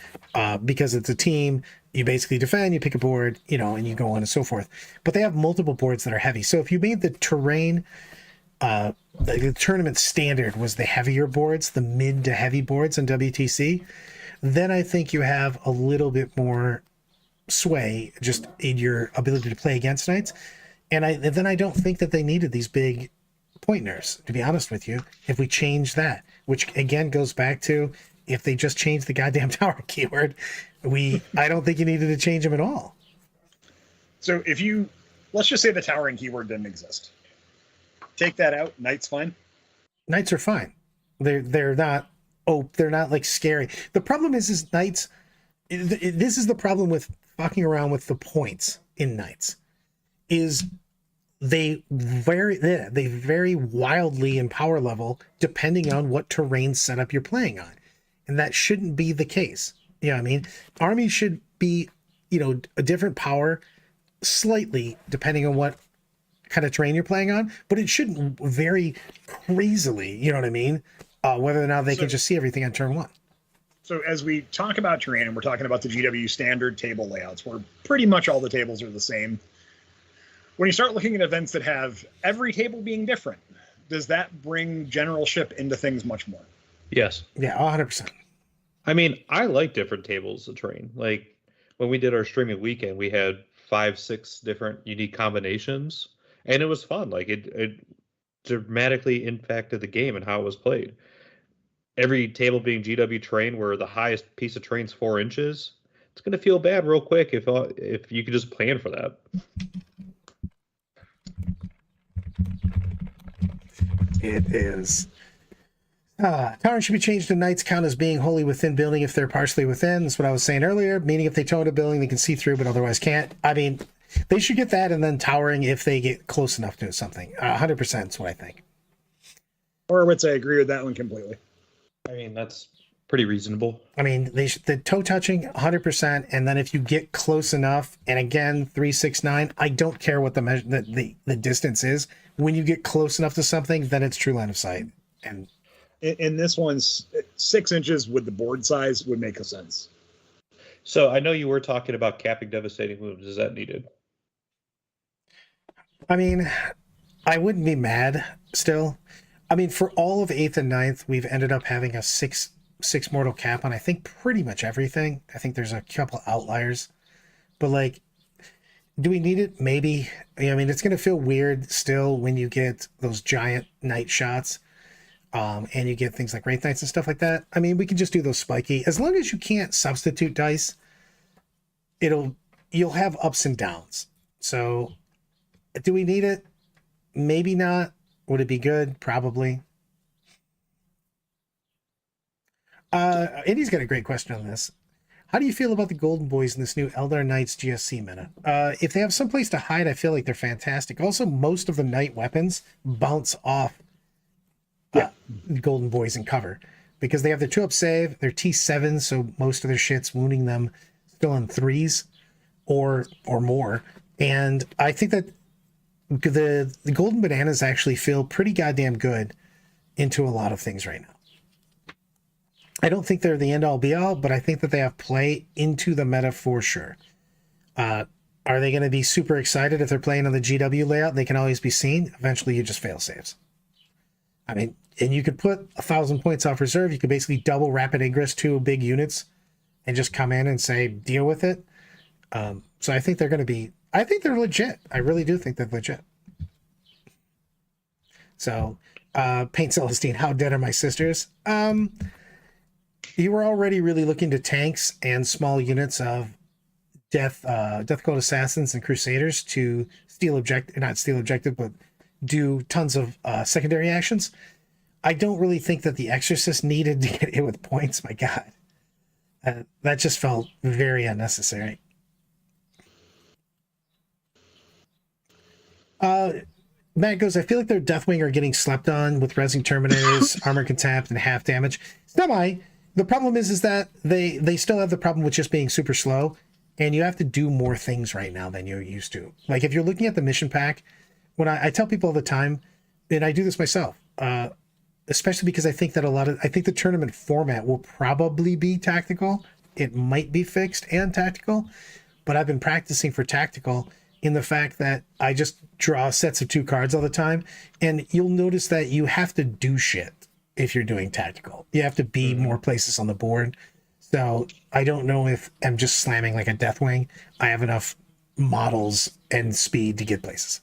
because it's a team. You basically defend, you pick a board, and you go on and so forth. But they have multiple boards that are heavy. So if you made the terrain, the tournament standard was the heavier boards, the mid to heavy boards in WTC, then I think you have a little bit more sway just in your ability to play against knights. And then I don't think that they needed these big point nerfs, to be honest with you, if we change that, which again goes back to if they just change the goddamn tower keyword, I don't think you needed to change them at all. So let's just say the towering keyword didn't exist. Take that out, Knight's fine. Knights are fine. They're not like scary. The problem is Knights. This is the problem with fucking around with the points in Knights. Is they vary wildly in power level depending on what terrain setup you're playing on, and that shouldn't be the case. You know what I mean? Armies should be, a different power slightly depending on what kind of terrain you're playing on, but it shouldn't vary crazily. You know what I mean? Whether or not they can just see everything on turn one. So as we talk about terrain, and we're talking about the GW standard table layouts, where pretty much all the tables are the same. When you start looking at events that have every table being different, does that bring generalship into things much more? Yes. Yeah, 100%. I mean, I like different tables of terrain. Like when we did our streaming weekend, we had 5-6 different unique combinations, and it was fun. Like it dramatically impacted the game and how it was played. Every table being GW terrain where the highest piece of terrain's 4 inches, it's going to feel bad real quick if you could just plan for that. It is. Towering should be changed to Knights count as being wholly within building if they're partially within. That's what I was saying earlier. Meaning if they toe into building, they can see through, but otherwise can't. I mean, they should get that, and then towering if they get close enough to something. 100% is what I think. Horowitz, I agree with that one completely. I mean, that's pretty reasonable. I mean, the toe touching 100%, and then if you get close enough, and again 369, I don't care what the distance is. When you get close enough to something, then it's true line of sight. And in this one's 6 inches with the board size would make a sense. So I know you were talking about capping devastating wounds. Is that needed? I mean, I wouldn't be mad still. I mean, for all of 8th and 9th, we've ended up having a six mortal cap on, I think, pretty much everything. I think there's a couple outliers. But, like, do we need it? Maybe. I mean, it's going to feel weird still when you get those giant knight shots. And you get things like Wraith Knights and stuff like that. I mean, we can just do those spiky. As long as you can't substitute dice, you'll have ups and downs. So, do we need it? Maybe not. Would it be good? Probably. Indy's got a great question on this. How do you feel about the Golden Boys in this new Eldar Knights GSC meta? If they have some place to hide, I feel like they're fantastic. Also, most of the Knight weapons bounce off Golden Boys in cover because they have their 2-up save, their T7, so most of their shit's wounding them still in 3s or more. And I think that the Golden Bananas actually feel pretty goddamn good into a lot of things right now. I don't think they're the end-all be-all, but I think that they have play into the meta for sure. Are they going to be super excited if they're playing on the GW layout? They can always be seen. Eventually, you just fail saves. I mean, and you could put 1,000 points off reserve. You could basically double rapid ingress 2 big units and just come in and say, deal with it. So I think they're going to be, I think they're legit. I really do think they're legit. So, Paint Celestine, how dead are my sisters? You were already really looking to tanks and small units of Death Code Assassins and Crusaders to not steal objective, but do tons of secondary actions. I don't really think that the Exorcist needed to get hit with points. My God. That just felt very unnecessary. Matt goes, I feel like their Deathwing are getting slept on with Resing Terminators, Armor Contempt, and half damage. Semi. The problem is that they still have the problem with just being super slow, and you have to do more things right now than you're used to. Like, if you're looking at the mission pack, when I tell people all the time, and I do this myself, especially because I think the tournament format will probably be tactical. It might be fixed and tactical, but I've been practicing for tactical in the fact that I just draw sets of 2 cards all the time, and you'll notice that you have to do shit if you're doing tactical. You have to be more places on the board. So I don't know if I'm just slamming like a Deathwing. I have enough models and speed to get places.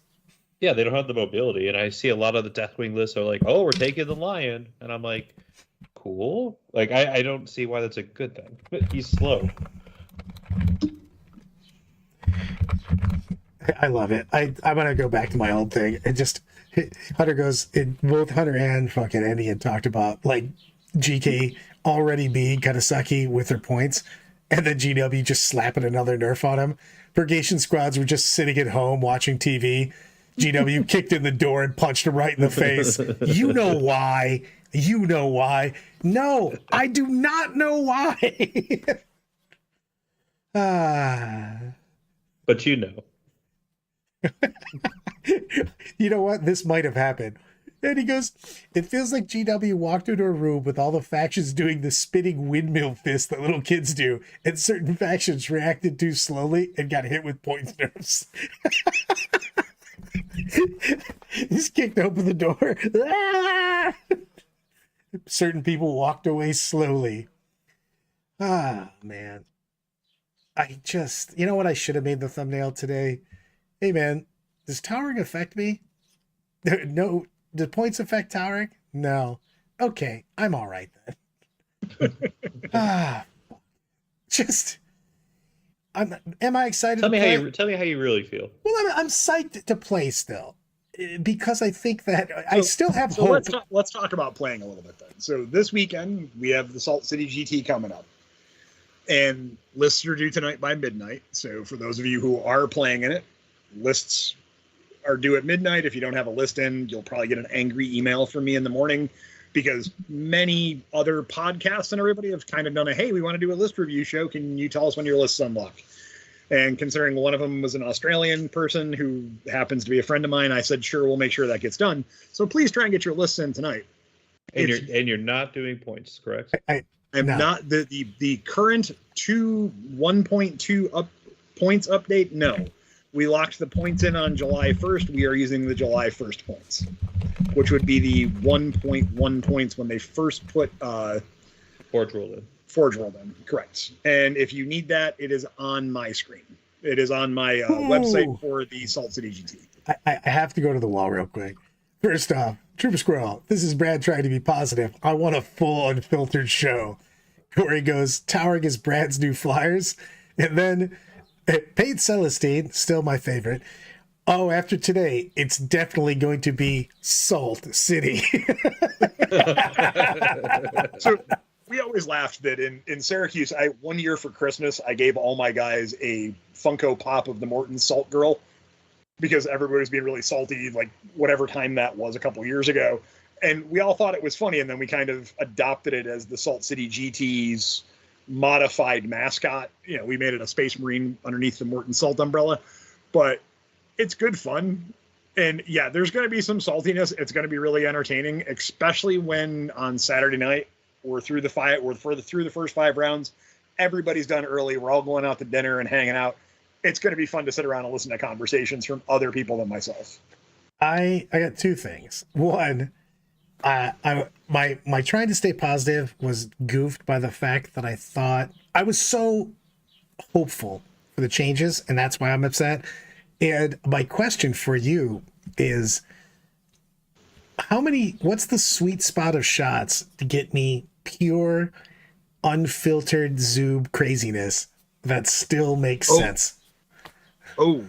Yeah, they don't have the mobility, and I see a lot of the Deathwing lists are like, "Oh, we're taking the lion," and I'm like, "Cool." Like, I don't see why that's a good thing. He's slow. I love it. I'm gonna go back to my old thing. It just Hunter goes in both Hunter and fucking Andy had talked about like GK already being kind of sucky with their points, and then GW just slapping another nerf on him. Purgation squads were just sitting at home watching TV. GW kicked in the door and punched him right in the face. You know why? You know why? No, I do not know why. But you know. You know what? This might have happened. And he goes, it feels like GW walked into a room with all the factions doing the spinning windmill fist that little kids do, and certain factions reacted too slowly and got hit with points nerfs. He's kicked open the door. Certain people walked away slowly. Ah, man. You know what I should have made the thumbnail today? Hey, man, does towering affect me? No. Do points affect towering? No. Okay, I'm all right then. Am I excited? Tell me how you really feel. Well, I'm psyched to play still, because I think that I still have hope. Let's talk about playing a little bit then. So this weekend we have the Salt City GT coming up, and lists are due tonight by midnight. So for those of you who are playing in it, lists are due at midnight. If you don't have a list in, you'll probably get an angry email from me in the morning, because many other podcasts and everybody have kind of done hey, we want to do a list review show. Can you tell us when your list's unlocked? And considering one of them was an Australian person who happens to be a friend of mine, I said, sure, we'll make sure that gets done. So please try and get your lists in tonight. And you're not doing points, correct? I'm not. The current 1.2 points update, no. We locked the points in on July 1st. We are using the July 1st points, which would be the 1.1 points when they first put Forge rolled in. Forge rolled in, correct. And if you need that, it is on my screen. It is on my website for the Salt City GT. I have to go to the wall real quick. First off, Trooper Squirrel, this is Brad trying to be positive. I want a full unfiltered show. Corey goes, towering is Brad's new flyers. And then Paid Celestine, still my favorite. Oh, after today, it's definitely going to be Salt City. So we always laughed that in Syracuse, one year for Christmas, I gave all my guys a Funko Pop of the Morton Salt Girl, because everybody was being really salty, like whatever time that was a couple years ago. And we all thought it was funny, and then we kind of adopted it as the Salt City GT's modified mascot. You know, we made it a Space Marine underneath the Morton Salt umbrella, but it's good fun. And yeah, there's going to be some saltiness. It's going to be really entertaining, especially when on Saturday night we're through the first 5 rounds. Everybody's done early. We're all going out to dinner and hanging out. It's going to be fun to sit around and listen to conversations from other people than myself. I got 2 things. One, my trying to stay positive was goofed by the fact that I thought I was so hopeful for the changes, and that's why I'm upset. And my question for you is, what's the sweet spot of shots to get me pure, unfiltered Zoob craziness that still makes sense? Oh,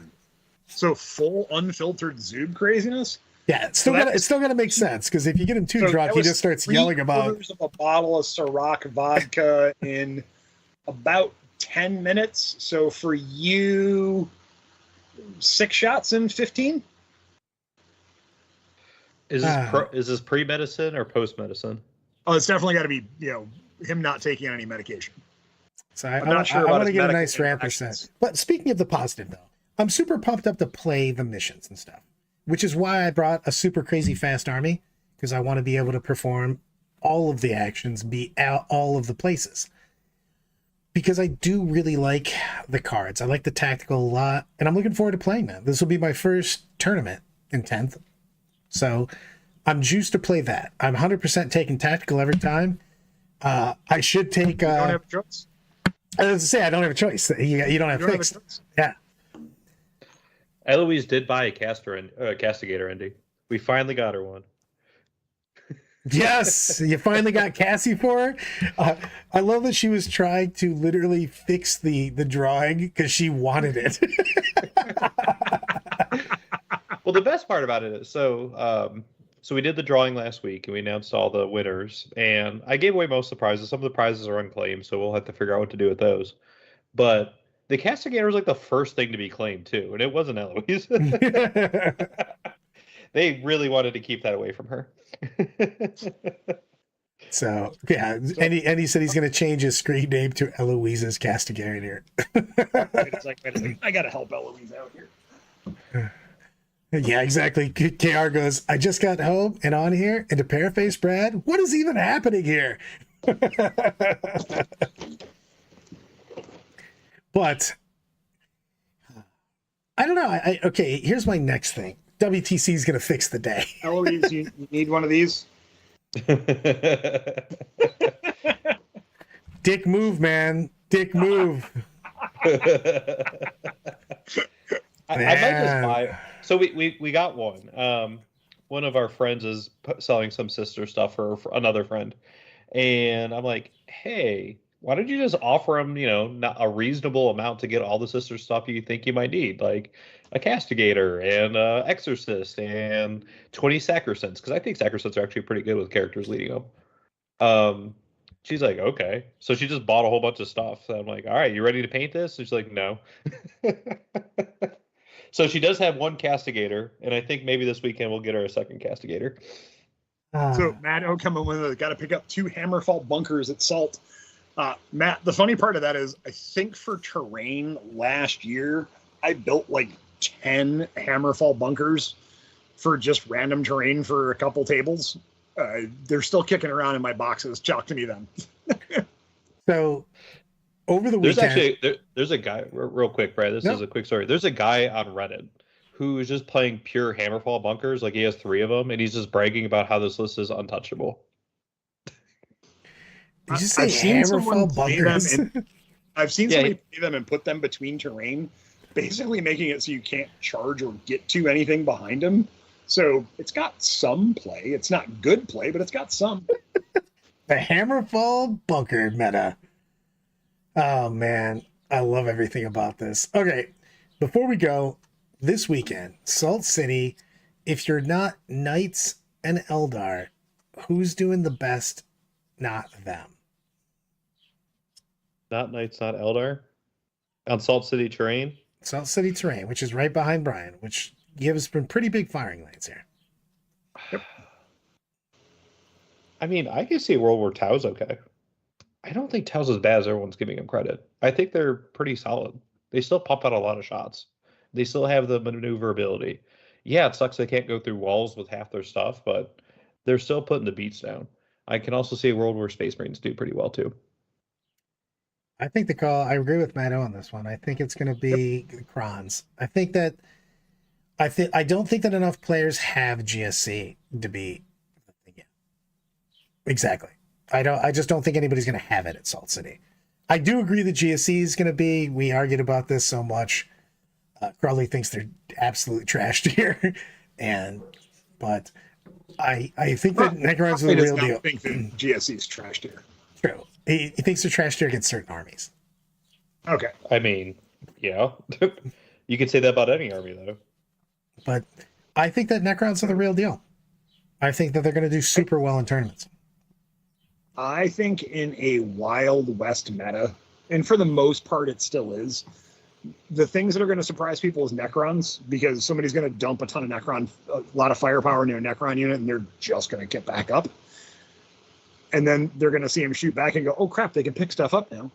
so full unfiltered Zoob craziness? Yeah, it's still gotta make sense, because if you get him too drunk, he just starts yelling about of a bottle of Ciroc vodka in about 10 minutes. So for you, 6 shots in 15. Is this pre-medicine or post-medicine? Oh, it's definitely got to be him not taking any medication. So I'm not sure. I want to get a nice rant percent. But speaking of the positive, though, I'm super pumped up to play the missions and stuff, which is why I brought a super crazy fast army, because I want to be able to perform all of the actions, be out all of the places. Because I do really like the cards. I like the tactical a lot, and I'm looking forward to playing them. This will be my first tournament in 10th. So I'm juiced to play that. I'm 100% taking tactical every time. I should take... you don't have a choice? I was to say, I don't have a choice. You don't have fixed. Yeah. Eloise did buy a castigator, Indy. We finally got her one. Yes, you finally got Cassie for her. I love that she was trying to literally fix the drawing because she wanted it. Well, the best part about it is so we did the drawing last week and we announced all the winners, and I gave away most of the prizes. Some of the prizes are unclaimed, so we'll have to figure out what to do with those. But the castigator was like the first thing to be claimed too, and it wasn't Eloise. They really wanted to keep that away from her. So yeah, and he said he's going to change his screen name to Eloise's Castigator. It's like, I gotta help Eloise out here. Yeah, exactly. KR goes, I just got home and on here, and to paraphrase Brad, what is even happening here? But I don't know. Okay, here's my next thing. WTC is going to fix the day. Eloise, you need one of these? Dick move, man. Dick move. I might just buy. So we got one. One of our friends is selling some sister stuff for another friend, and I'm like, hey, why don't you just offer him, not a reasonable amount to get all the sister stuff you think you might need, like a castigator and exorcist and 20 sacrosancts, because I think sacrosancts are actually pretty good with characters leading them. She's like, okay. So she just bought a whole bunch of stuff. So I'm like, all right, you ready to paint this? And she's like, no. So she does have one castigator, and I think maybe this weekend we'll get her a second castigator. So Matt O coming with got to pick up 2 Hammerfall bunkers at Salt. Matt, the funny part of that is I think for terrain last year, I built like 10 Hammerfall bunkers for just random terrain for a couple tables. They're still kicking around in my boxes. Chalk to me then. So over the weekend, there's a guy real quick, Brad. This is a quick story. There's a guy on Reddit who is just playing pure Hammerfall bunkers. Like he has 3 of them, and he's just bragging about how this list is untouchable. Did you say I've seen someone Hammerfall play bunkers? them. I've seen somebody play them and put them between terrain, basically making it so you can't charge or get to anything behind them. So it's got some play. It's not good play, but it's got some. The Hammerfall bunker meta. Oh man, I love everything about this. Okay, before we go, this weekend, Salt City, if you're not Knights and Eldar, who's doing the best? Not them. Not Knights, not Eldar. On Salt City terrain? Salt City terrain, which is right behind Brian, which gives some pretty big firing lanes here. Yep. I mean, I can see World War Tau's okay. I don't think Tau's as bad as everyone's giving him credit. I think they're pretty solid. They still pump out a lot of shots. They still have the maneuverability. Yeah, it sucks they can't go through walls with half their stuff, but they're still putting the beats down. I can also see World War Space Marines do pretty well too. I think the call. I agree with Matt O on this one. I think it's going to be Krons. I don't think that enough players have GSC to be. Yeah, exactly. I just don't think anybody's going to have it at Salt City. I do agree that GSC is going to be. We argued about this so much. Crawley thinks they're absolutely trashed here, but I think that Necrons are the real deal. I think that GSC is trashed here. True. He thinks they're trashed here against certain armies. Okay. I mean, yeah. You could say that about any army, though. But I think that Necrons are the real deal. I think that they're going to do super well in tournaments. I think in a Wild West meta, and for the most part it still is, the things that are going to surprise people is Necrons, because somebody's going to dump a ton of Necron, a lot of firepower into a Necron unit, and they're just going to get back up. And then they're going to see him shoot back and go, oh crap, they can pick stuff up now.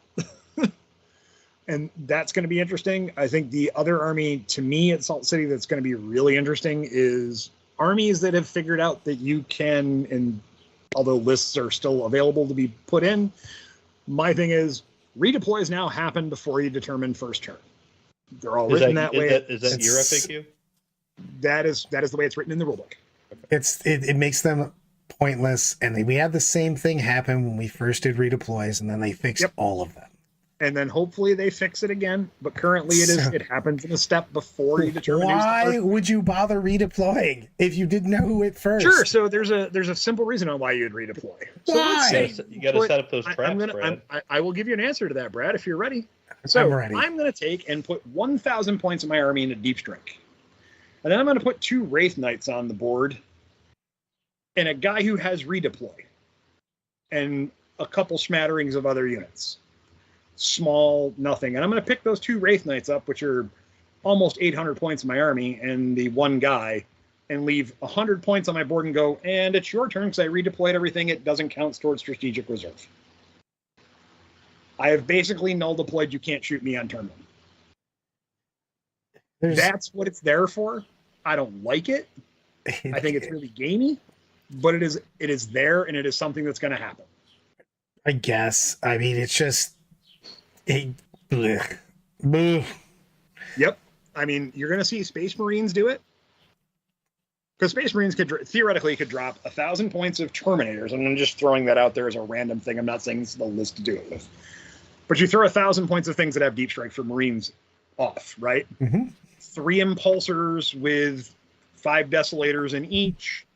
And that's going to be interesting. I think the other army, to me, at Salt City, that's going to be really interesting is armies that have figured out that you can, and although lists are still available to be put in, my thing is redeploys now happen before you determine first turn. They're all written that way. Is that your FAQ? That is the way it's written in the rulebook. It makes them pointless, and we had the same thing happen when we first did redeploys, and then they fixed all of them. and then hopefully they fix it again. But currently, it happens in a step before you determine. Why would you bother redeploying if you didn't know who hit first? Sure. So there's a simple reason on why you'd redeploy. So Why? let's say You got to set up those traps, Brad. I will give you an answer to that, Brad, if you're ready. So I'm ready. I'm going to take and put 1,000 points of my army into Deep Strike, and then I'm going to put 2 Wraith Knights on the board, and a guy who has redeploy, and a couple smatterings of other units. Small, nothing. And I'm going to pick those 2 Wraith Knights up, which are almost 800 points in my army, and the one guy, and leave 100 points on my board and go, and it's your turn because I redeployed everything. It doesn't count towards strategic reserve. I have basically null deployed. You can't shoot me on turn 1. That's what it's there for. I don't like it. I think it's really gamey, but it is there, and it is something that's going to happen. I guess. I mean, it's just... blech. Blech. Yep. I mean, you're going to see Space Marines do it. Because Space Marines theoretically could drop 1,000 points of Terminators. And I'm just throwing that out there as a random thing. I'm not saying this is the list to do it with. But you throw 1,000 points of things that have Deep Strike for Marines off, right? Mm-hmm. 3 Impulsors with 5 Desolators in each,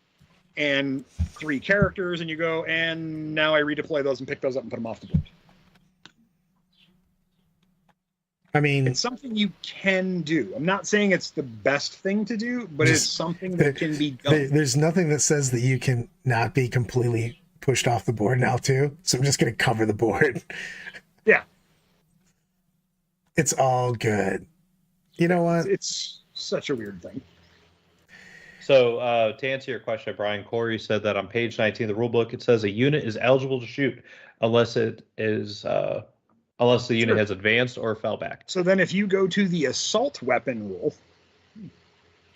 and 3 characters, and you go, and now I redeploy those and pick those up and put them off the board. I mean, it's something you can do. I'm not saying it's the best thing to do, but it's something that can be done. There's nothing that says that you can not be completely pushed off the board now, too. So I'm just going to cover the board. Yeah. It's all good. You know what? It's such a weird thing. So to answer your question, Brian, Corey said that on page 19 of the rulebook, it says a unit is eligible to shoot unless it is unless the unit has advanced or fell back. So then if you go to the assault weapon rule,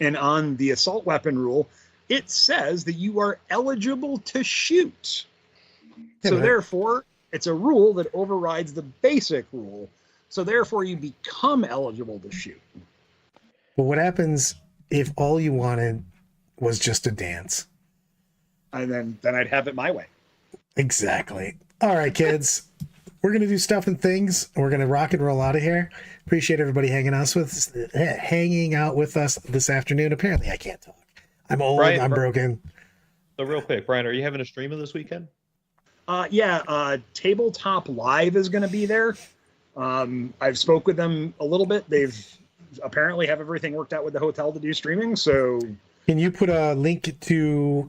and on the assault weapon rule, it says that you are eligible to shoot. Yeah, so therefore, it's a rule that overrides the basic rule. So therefore, you become eligible to shoot. But what happens if all you wanted was just a dance? And then I'd have it my way. Exactly. All right, kids. We're going to do stuff and things. We're going to rock and roll out of here. Appreciate everybody hanging out with us this afternoon. Apparently, I can't talk. I'm old. Brian, I'm broken. So real quick, Brian, are you having a stream of this weekend? Yeah. Tabletop Live is going to be there. I've spoke with them a little bit. They've apparently have everything worked out with the hotel to do streaming. So can you put a link to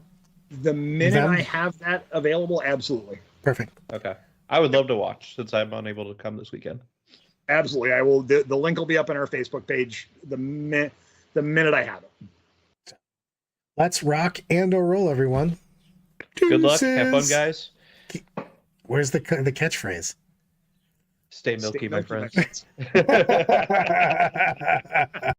the minute I have that available? Absolutely. Perfect. Okay. I would love to watch since I'm unable to come this weekend. Absolutely. I will. The link will be up on our Facebook page the minute I have it. Let's rock and or roll, everyone. Good luck. Have fun, guys. Where's the catchphrase? Stay milky, my friends. My friends.